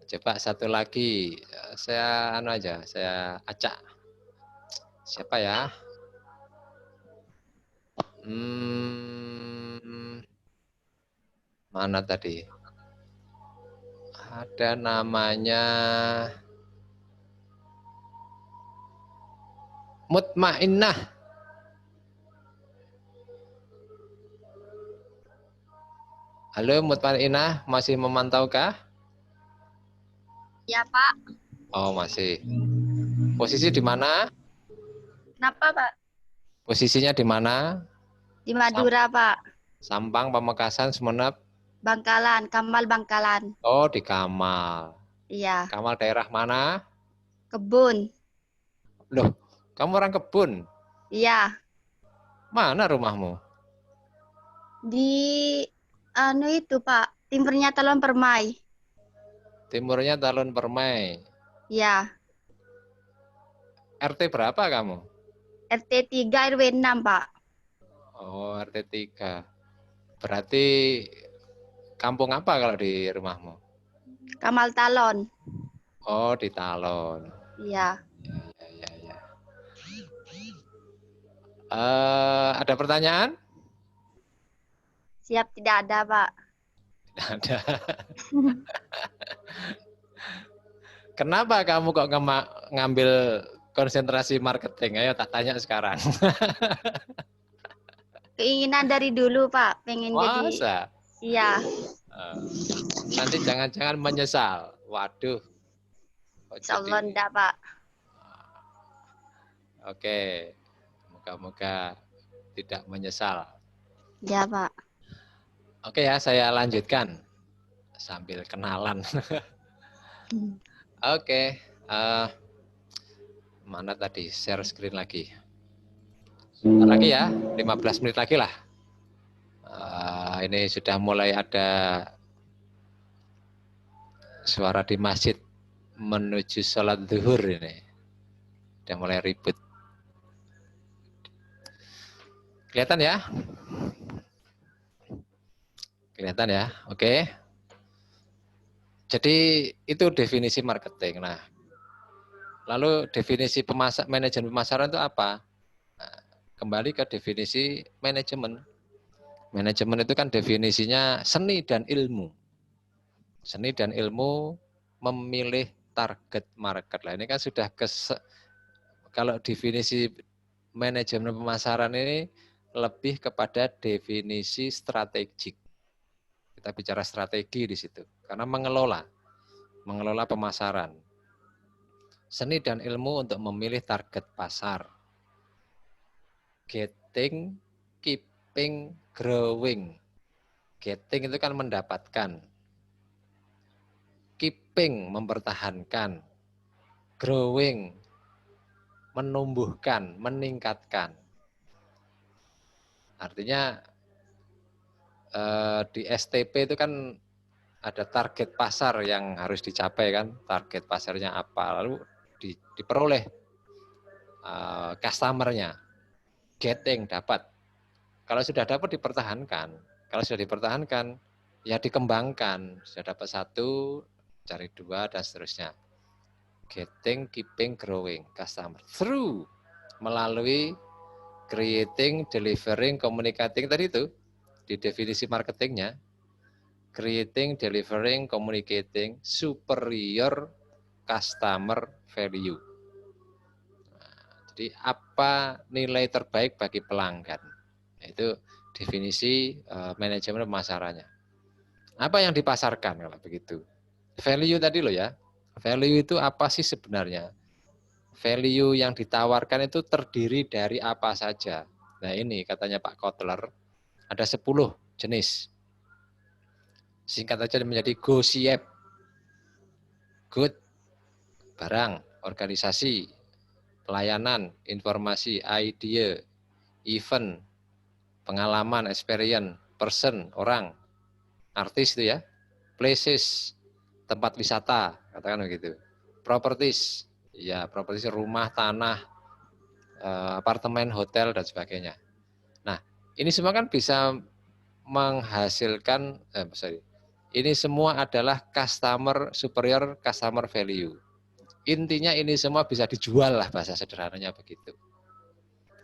Coba satu lagi. Saya acak. Siapa ya? Mana tadi? Ada namanya Mutmainnah. Halo Mutmainnah, masih memantaukah? Ya, Pak. Oh, masih. Posisi di mana? Kenapa, Pak? Posisinya di mana? Di Madura, Pak. Sampang, Pamekasan, Sumenep? Bangkalan, Kamal Bangkalan. Oh, di Kamal. Iya. Kamal daerah mana? Kebun. Loh, kamu orang kebun? Iya. Mana rumahmu? Di itu, Pak. Timurnya Talon Permai. Timurnya Talun Permai. Iya. RT berapa kamu? RT 3 RW 6, Pak. Oh, RT 3. Berarti kampung apa kalau di rumahmu? Kamal Talon. Oh, di Talon. Iya. Ya. Ada pertanyaan? Siap, tidak ada, Pak. Tidak ada. Kenapa kamu kok ngambil konsentrasi marketing? Ayo tak tanya sekarang. Keinginan dari dulu, Pak, pengen jadi. Masa? Iya. Nanti jangan-jangan menyesal. Waduh. Kok Insya Allah jadi? enggak, Pak. Oke. Moga-moga tidak menyesal. Ya, Pak. Oke ya, saya lanjutkan sambil kenalan. Oke, mana tadi? Share screen lagi. Sebentar lagi ya, 15 menit lagi lah. Ini sudah mulai ada suara di masjid menuju sholat zuhur ini. Sudah mulai ribut. Kelihatan ya? Kelihatan ya? Oke. Jadi itu definisi marketing. Nah, lalu definisi manajemen pemasaran itu apa? Nah, kembali ke definisi manajemen. Manajemen itu kan definisinya seni dan ilmu. Seni dan ilmu memilih target market. Lah ini kan sudah kalau definisi manajemen pemasaran ini lebih kepada definisi strategik. Kita bicara strategi di situ. Karena mengelola pemasaran. Seni dan ilmu untuk memilih target pasar. Getting, keeping, growing. Getting itu kan mendapatkan. Keeping, mempertahankan. Growing, menumbuhkan, meningkatkan. Artinya di STP itu kan ada target pasar yang harus dicapai kan. Target pasarnya apa, lalu diperoleh customer-nya. Getting, dapat. Kalau sudah dapat dipertahankan. Kalau sudah dipertahankan, ya dikembangkan. Sudah dapat 1, cari 2, dan seterusnya. Getting, keeping, growing customer. Through, melalui creating, delivering, communicating tadi itu, di definisi marketingnya, creating, delivering, communicating, superior customer value. Jadi apa nilai terbaik bagi pelanggan? Itu definisi manajemen pemasarannya. Apa yang dipasarkan kalau begitu? Value tadi loh ya. Value itu apa sih sebenarnya? Value yang ditawarkan itu terdiri dari apa saja? Nah ini katanya Pak Kotler, ada 10 jenis. Singkat saja menjadi GoSiep. Good, barang, organisasi, pelayanan, informasi, idea, event, pengalaman, experience, person, orang, artis itu ya, places, tempat wisata, katakan begitu, properties, ya properties rumah, tanah, apartemen, hotel dan sebagainya. Nah, ini semua kan bisa menghasilkan, ini semua adalah superior customer value. Intinya ini semua bisa dijual lah, bahasa sederhananya begitu.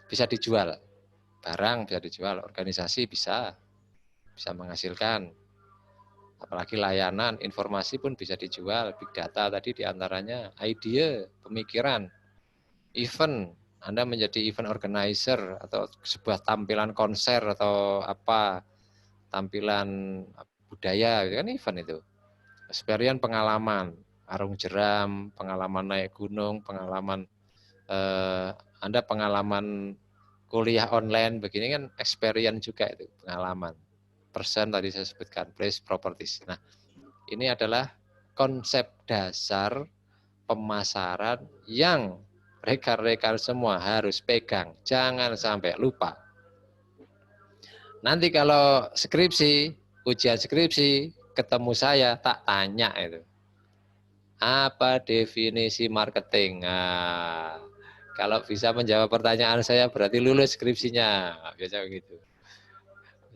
Bisa dijual. Barang bisa dijual, organisasi bisa menghasilkan. Apalagi layanan, informasi pun bisa dijual, big data tadi diantaranya, idea, pemikiran, event, Anda menjadi event organizer atau sebuah tampilan konser atau apa, tampilan budaya, itu kan event itu. Experience, pengalaman, arung jeram, pengalaman naik gunung, pengalaman Anda pengalaman kuliah online begini kan experience juga itu, pengalaman. Person tadi saya sebutkan, place, properties. Nah, ini adalah konsep dasar pemasaran yang rekan-rekan semua harus pegang. Jangan sampai lupa. Nanti kalau skripsi, ujian skripsi, ketemu saya, tak tanya itu. Apa definisi marketing? Nah, kalau bisa menjawab pertanyaan saya berarti lulus skripsinya. Biasa begitu.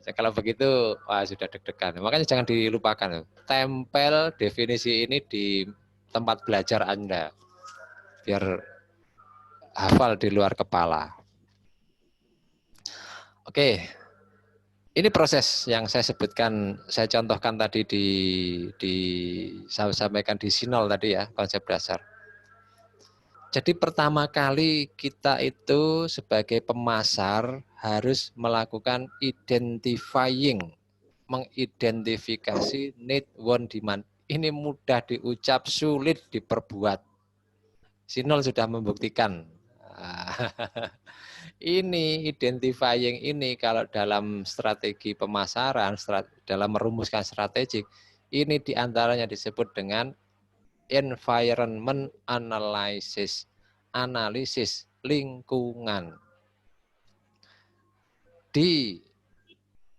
Kalau begitu, wah sudah deg-degan. Makanya jangan dilupakan. Tempel definisi ini di tempat belajar Anda. Biar hafal di luar kepala. Oke. Ini proses yang saya sebutkan, saya contohkan tadi saya sampaikan di Sinol tadi ya, konsep dasar. Jadi pertama kali kita itu sebagai pemasar harus melakukan identifying, mengidentifikasi need, want, demand. Ini mudah diucap, sulit diperbuat. Sinol sudah membuktikan. Ini identifying ini kalau dalam strategi pemasaran, dalam merumuskan strategik, ini diantaranya disebut dengan environment analysis, analisis lingkungan. Di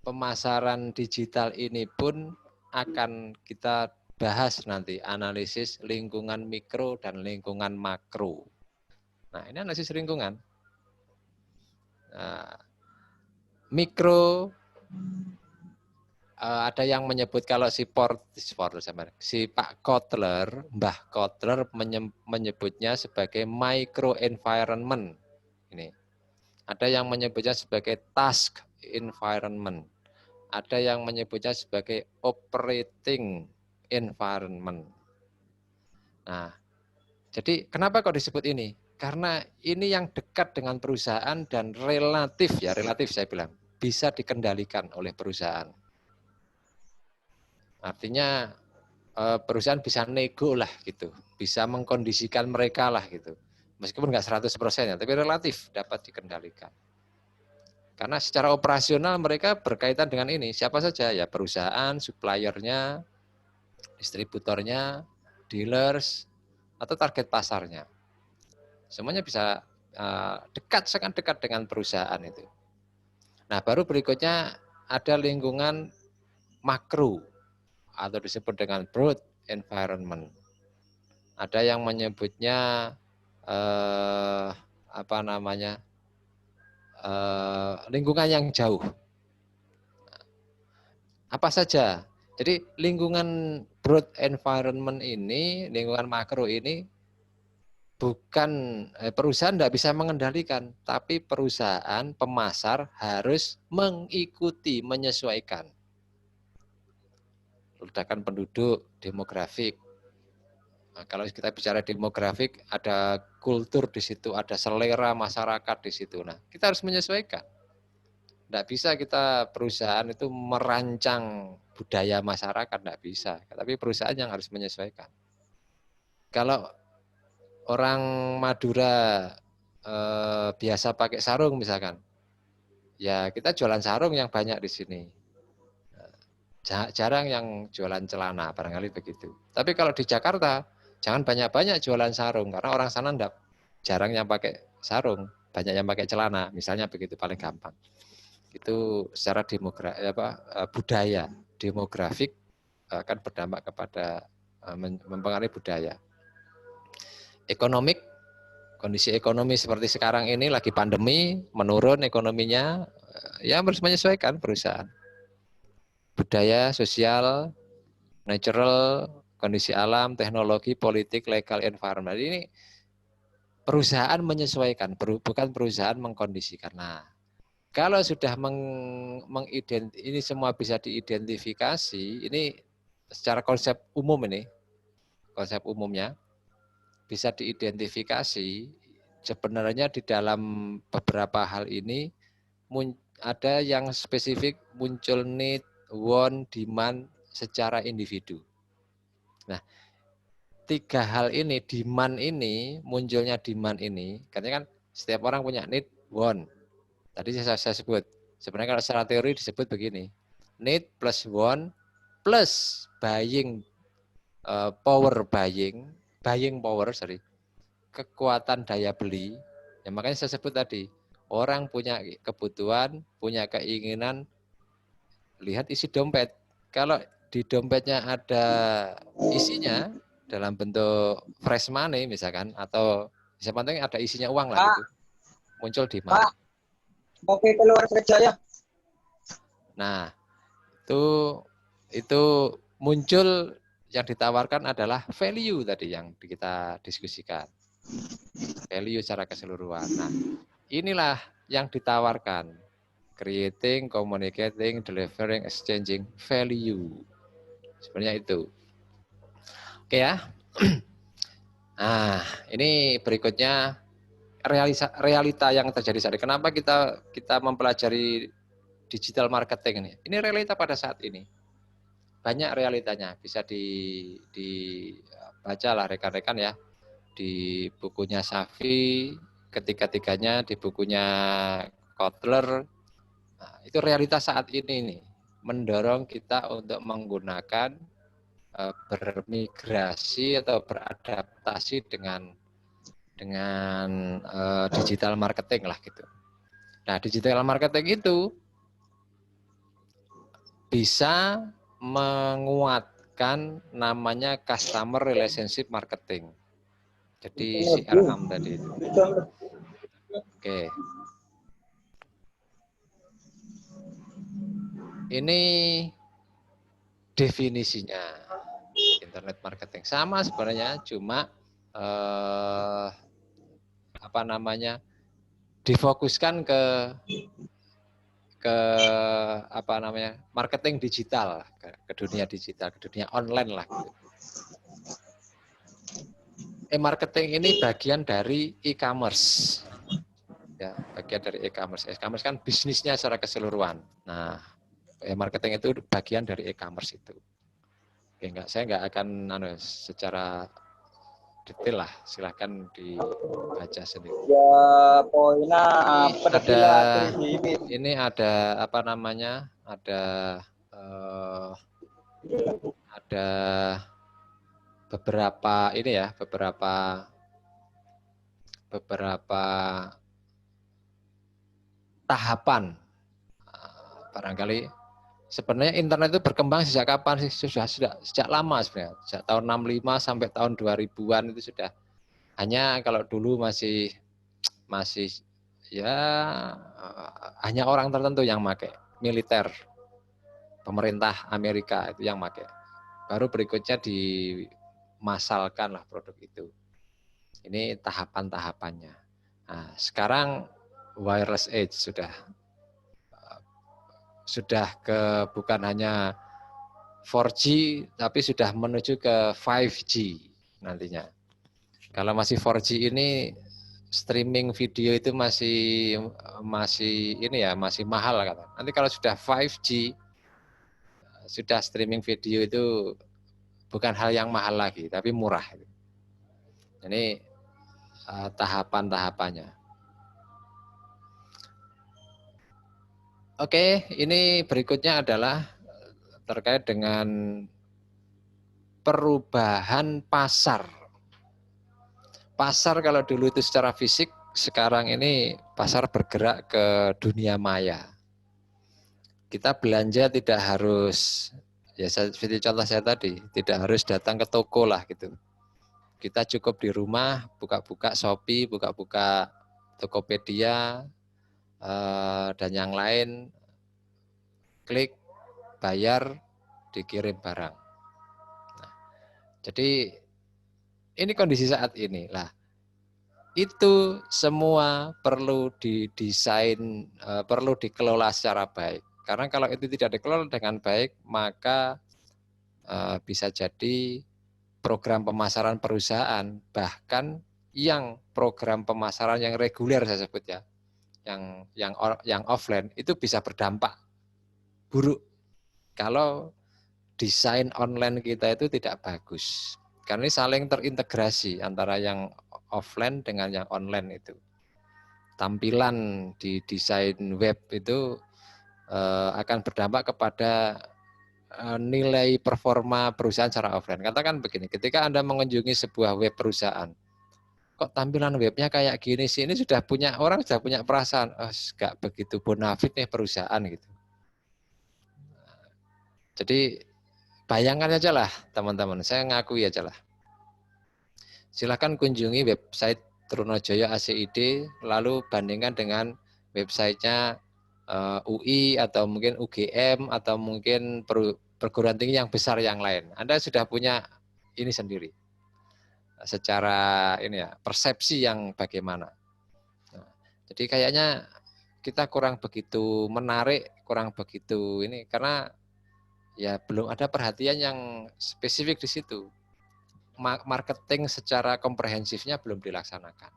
pemasaran digital ini pun akan kita bahas nanti analisis lingkungan mikro dan lingkungan makro. Nah, ini analisis lingkungan. Nah, mikro ada yang menyebut kalau si Pak Kotler, Mbah Kotler menyebutnya sebagai micro environment. Ini. Ada yang menyebutnya sebagai task environment. Ada yang menyebutnya sebagai operating environment. Nah, jadi kenapa kok disebut ini? Karena ini yang dekat dengan perusahaan dan relatif saya bilang, bisa dikendalikan oleh perusahaan. Artinya perusahaan bisa nego lah gitu, bisa mengkondisikan mereka lah gitu. Meskipun nggak 100% ya, tapi relatif dapat dikendalikan. Karena secara operasional mereka berkaitan dengan ini. Siapa saja? Ya perusahaan, suppliernya, distributornya, dealers, atau target pasarnya. Semuanya bisa sangat dekat dengan perusahaan itu. Nah, baru berikutnya ada lingkungan makro atau disebut dengan broad environment. Ada yang menyebutnya lingkungan yang jauh. Apa saja? Jadi lingkungan broad environment ini, lingkungan makro ini bukan perusahaan tidak bisa mengendalikan, tapi perusahaan pemasar harus mengikuti, menyesuaikan. Ledakan penduduk, demografik. Nah, kalau kita bicara demografik, ada kultur di situ, ada selera masyarakat di situ. Nah, kita harus menyesuaikan. Tidak bisa kita perusahaan itu merancang budaya masyarakat, tidak bisa. Tapi perusahaan yang harus menyesuaikan. Kalau orang Madura biasa pakai sarung misalkan, ya kita jualan sarung yang banyak di sini. Jarang yang jualan celana, barangkali begitu. Tapi kalau di Jakarta, jangan banyak-banyak jualan sarung, karena orang sana jarang yang pakai sarung, banyak yang pakai celana, misalnya begitu paling gampang. Itu secara budaya, demografik akan berdampak kepada mempengaruhi budaya. Ekonomik, kondisi ekonomi seperti sekarang ini lagi pandemi, menurun ekonominya, ya harus menyesuaikan perusahaan. Budaya, sosial, natural, kondisi alam, teknologi, politik, legal, environment. Ini perusahaan menyesuaikan, bukan perusahaan mengkondisikan. Nah, kalau sudah ini semua bisa diidentifikasi, ini secara konsep umum ini, konsep umumnya bisa diidentifikasi. Sebenarnya di dalam beberapa hal ini ada yang spesifik muncul need, want, demand secara individu. Nah, 3 hal ini, demand ini, munculnya demand ini, katanya kan setiap orang punya need, want. Tadi saya sebut, sebenarnya kalau secara teori disebut begini, need plus want plus buying power, kekuatan daya beli. Ya, makanya saya sebut tadi, orang punya kebutuhan, punya keinginan, lihat isi dompet. Kalau di dompetnya ada isinya dalam bentuk fresh money misalkan, atau bisa penting ada isinya uang lah gitu, muncul demand. Oke, keluar kerja ya. Nah, itu muncul yang ditawarkan adalah value tadi yang kita diskusikan. Value secara keseluruhan. Nah, inilah yang ditawarkan. Creating, communicating, delivering, exchanging value. Sebenarnya itu. Oke ya. Nah, ini berikutnya realita yang terjadi saat ini. Kenapa kita mempelajari digital marketing ini? Ini realita pada saat ini. Banyak realitanya, bisa dibaca lah rekan-rekan ya. Di bukunya Safi, ketiga-tiganya di bukunya Kotler. Nah, itu realitas saat ini nih, mendorong kita untuk menggunakan bermigrasi atau beradaptasi dengan digital marketing lah gitu. Nah, digital marketing itu bisa menguatkan namanya customer relationship marketing. Jadi CRM tadi itu. Oke. Ini definisinya internet marketing. Sama sebenarnya, cuma difokuskan ke marketing digital, ke dunia digital, ke dunia online lah gitu. Marketing ini bagian dari e-commerce. Ya, bagian dari e-commerce. E-commerce kan bisnisnya secara keseluruhan. Nah, marketing itu bagian dari e-commerce itu. Oke, saya nggak akan secara detail lah, silahkan dibaca sendiri. Ya, poinnya apa ini ada ada beberapa tahapan. Barangkali sebenarnya internet itu berkembang sejak kapan sih? Sudah sejak lama sebenarnya. Sejak tahun 65 sampai tahun 2000-an itu sudah. Hanya kalau dulu masih ya hanya orang tertentu yang pakai, militer, pemerintah Amerika itu yang pakai. Baru berikutnya dimasalkan lah produk itu. Ini tahapan-tahapannya. Nah, sekarang wireless age sudah ke bukan hanya 4G tapi sudah menuju ke 5G nantinya. Kalau masih 4G ini streaming video itu masih mahal kata. Nanti kalau sudah 5G sudah streaming video itu bukan hal yang mahal lagi tapi murah. Ini tahapan-tahapannya. Oke, ini berikutnya adalah terkait dengan perubahan pasar. Pasar kalau dulu itu secara fisik, sekarang ini pasar bergerak ke dunia maya. Kita belanja tidak harus, ya seperti contoh saya tadi, tidak harus datang ke toko lah gitu. Kita cukup di rumah, buka-buka Shopee, buka-buka Tokopedia, dan yang lain, klik, bayar, dikirim barang. Nah, jadi ini kondisi saat ini lah. Itu semua perlu didesain, perlu dikelola secara baik. Karena kalau itu tidak dikelola dengan baik, maka bisa jadi program pemasaran perusahaan, bahkan yang program pemasaran yang reguler saya sebut ya, yang offline itu bisa berdampak buruk kalau desain online kita itu tidak bagus. Karena ini saling terintegrasi antara yang offline dengan yang online itu. Tampilan di desain web itu akan berdampak kepada nilai performa perusahaan secara offline. Katakan begini, ketika Anda mengunjungi sebuah web perusahaan, kok tampilan webnya kayak gini sih, ini orang sudah punya perasaan, nggak begitu bonafit nih perusahaan gitu. Jadi bayangkan aja lah teman-teman, saya ngakui aja lah. Silakan kunjungi website Trunojoyo ACID, lalu bandingkan dengan websitenya UI atau mungkin UGM atau mungkin perguruan tinggi yang besar yang lain. Anda sudah punya ini sendiri secara persepsi yang bagaimana. Nah, jadi kayaknya kita kurang begitu menarik, kurang begitu ini karena ya belum ada perhatian yang spesifik di situ. Marketing secara komprehensifnya belum dilaksanakan.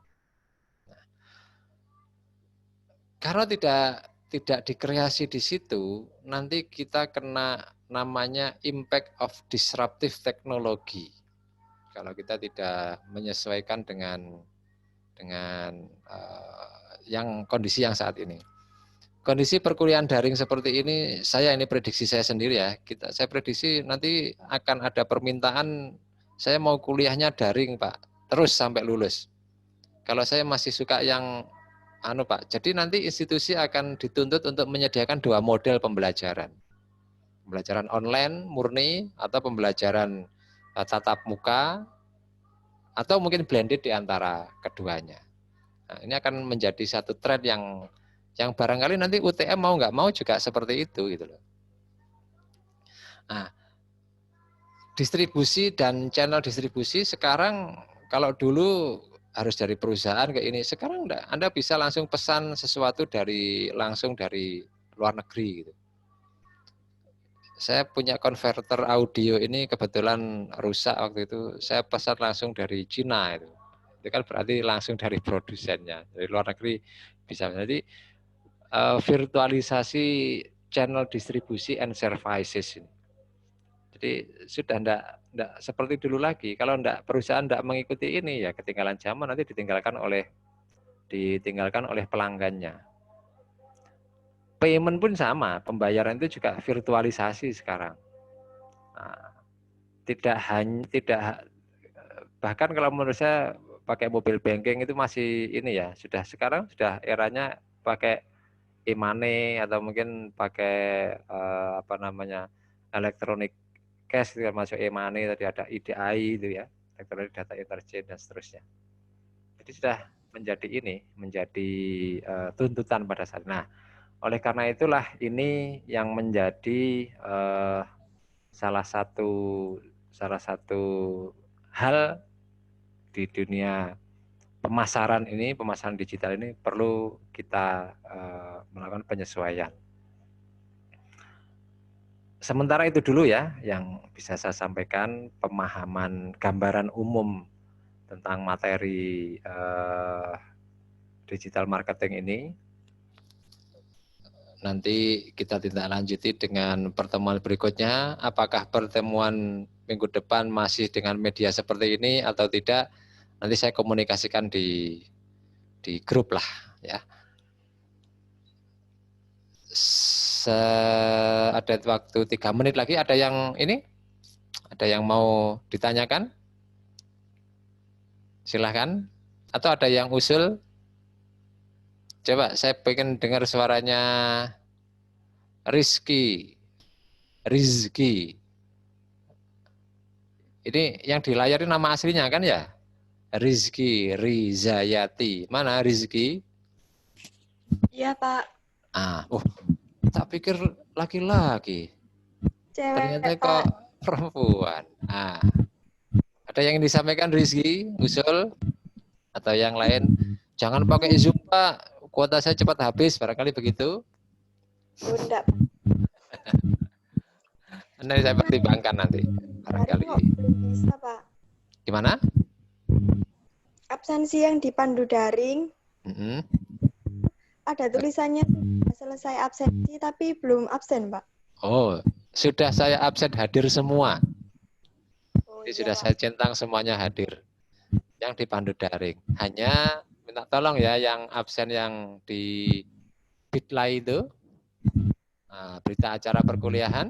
Nah, karena tidak dikreasi di situ, nanti kita kena namanya impact of disruptive technology. Kalau kita tidak menyesuaikan dengan yang kondisi yang saat ini. Kondisi perkuliahan daring seperti ini, ini prediksi saya sendiri ya. Saya prediksi nanti akan ada permintaan, saya mau kuliahnya daring Pak, terus sampai lulus. Kalau saya masih suka yang Pak, jadi nanti institusi akan dituntut untuk menyediakan 2 model pembelajaran. Pembelajaran online murni atau pembelajaran tatap muka atau mungkin blended di antara keduanya. Nah, ini akan menjadi satu tren yang barangkali nanti UTM mau nggak mau juga seperti itu gitu loh. Nah, distribusi dan channel distribusi sekarang kalau dulu harus dari perusahaan ke ini, sekarang enggak, Anda bisa langsung pesan sesuatu langsung dari luar negeri gitu. Saya punya konverter audio ini kebetulan rusak waktu itu, saya pesan langsung dari Cina itu. Itu kan berarti langsung dari produsennya, dari luar negeri bisa. Jadi virtualisasi channel distribusi and services ini. Jadi sudah enggak seperti dulu lagi. Kalau perusahaan enggak mengikuti ini ya ketinggalan zaman, nanti ditinggalkan oleh pelanggannya. Payment pun sama, pembayaran itu juga virtualisasi sekarang. Nah, bahkan kalau menurut saya pakai mobile banking itu masih ini ya, sekarang sudah eranya pakai e-money atau mungkin pakai elektronik cash, masuk e-money, tadi ada EDI itu ya, elektronik data interchange dan seterusnya. Jadi sudah menjadi tuntutan pada saat. Nah, oleh karena itulah ini yang menjadi salah satu hal di dunia pemasaran digital ini perlu kita melakukan penyesuaian. Sementara itu dulu ya yang bisa saya sampaikan, pemahaman gambaran umum tentang materi digital marketing ini. Nanti kita tindak lanjuti dengan pertemuan berikutnya. Apakah pertemuan minggu depan masih dengan media seperti ini atau tidak? Nanti saya komunikasikan di grup lah ya. Ada waktu 3 menit lagi. Ada yang mau ditanyakan? Silahkan. Atau ada yang usul? Coba saya pengen dengar suaranya Rizky. Ini yang di layar ini nama aslinya kan ya? Rizky Rizayati. Mana Rizky? Iya Pak. Tak pikir laki-laki. Cewek, ternyata Pak. Kok perempuan. Ada yang disampaikan Rizky, usul atau yang lain? Jangan pakai Zoom Pak. Kuota saya cepat habis, barangkali begitu. Bunda. Nanti saya pertimbangkan nanti, barangkali. Bisa Pak. Gimana? Absensi yang dipandu daring. Ada tulisannya selesai absensi tapi belum absen Pak. Oh, sudah saya absen hadir semua. Iya, Sudah Pak. saya centang semuanya hadir. Yang dipandu daring. Hanya minta tolong ya yang absen yang di Bitly itu, berita acara perkuliahan,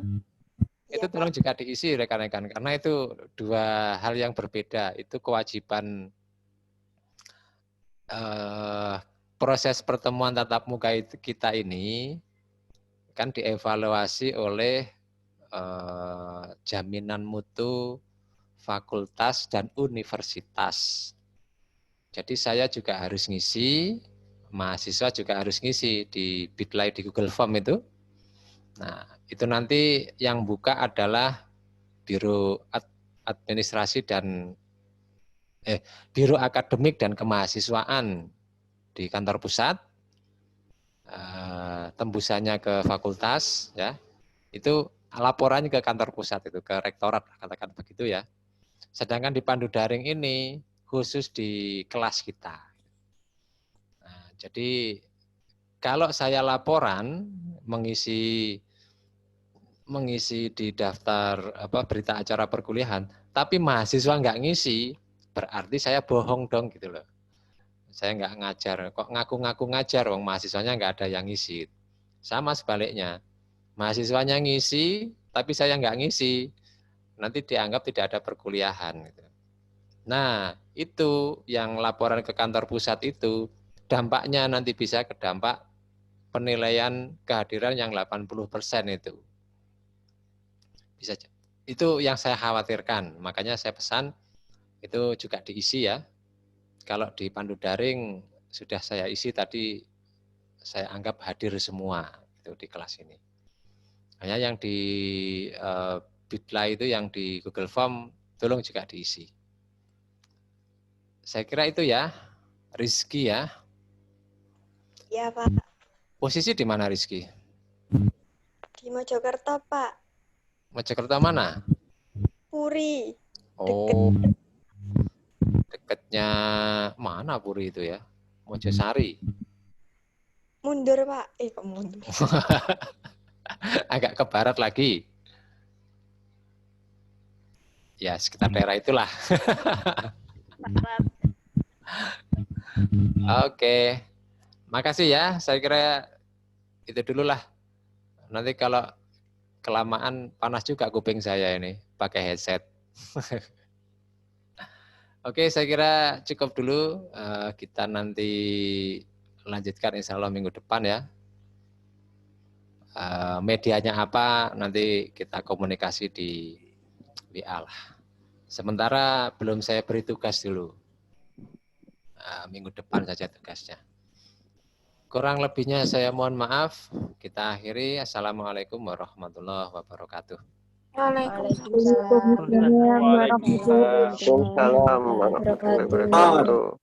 itu tolong juga diisi rekan-rekan, karena itu 2 hal yang berbeda. Itu kewajiban proses pertemuan tatap muka kita ini kan dievaluasi oleh jaminan mutu fakultas dan universitas. Jadi saya juga harus ngisi, mahasiswa juga harus ngisi di Bitly, di Google Form itu. Nah, itu nanti yang buka adalah Biro Administrasi dan Biro Akademik dan Kemahasiswaan di kantor pusat. tembusannya ke fakultas, ya, itu laporannya ke kantor pusat itu, ke rektorat, katakan begitu ya. Sedangkan di pandu daring ini khusus di kelas kita. Nah, jadi kalau saya laporan mengisi di daftar berita acara perkuliahan, tapi mahasiswa nggak ngisi, berarti saya bohong dong gitu loh. Saya nggak ngajar, kok ngaku-ngaku ngajar, wong mahasiswanya nggak ada yang ngisi. Sama sebaliknya, mahasiswanya ngisi, tapi saya nggak ngisi, nanti dianggap tidak ada perkuliahan. Gitu. Nah, itu yang laporan ke kantor pusat itu, dampaknya nanti bisa ke dampak penilaian kehadiran yang 80% itu. Bisa, itu yang saya khawatirkan, makanya saya pesan itu juga diisi ya. Kalau di pandu daring sudah saya isi tadi, saya anggap hadir semua itu di kelas ini. Hanya yang di Bitly itu, yang di Google Form, tolong juga diisi. Saya kira itu ya, Rizky ya. Ya, Pak. Posisi di mana Rizky? Di Mojokerto, Pak. Mojokerto mana? Puri. Oh, dekatnya mana Puri itu ya? Mojosari. Mundur, Pak. Kok mundur? Agak ke barat lagi. Ya, sekitar daerah itulah. Oke. Makasih ya. Saya kira itu dulu lah. Nanti kalau kelamaan panas juga kuping saya ini pakai headset. Oke, saya kira cukup dulu. Kita nanti lanjutkan insya Allah minggu depan ya. Medianya apa nanti kita komunikasi di WA lah. Sementara belum saya beri tugas dulu. Minggu depan saja tugasnya. Kurang lebihnya saya mohon maaf. Kita akhiri. Assalamualaikum warahmatullahi wabarakatuh. Waalaikumsalam warahmatullahi Waalaikumsalam warahmatullahi wabarakatuh.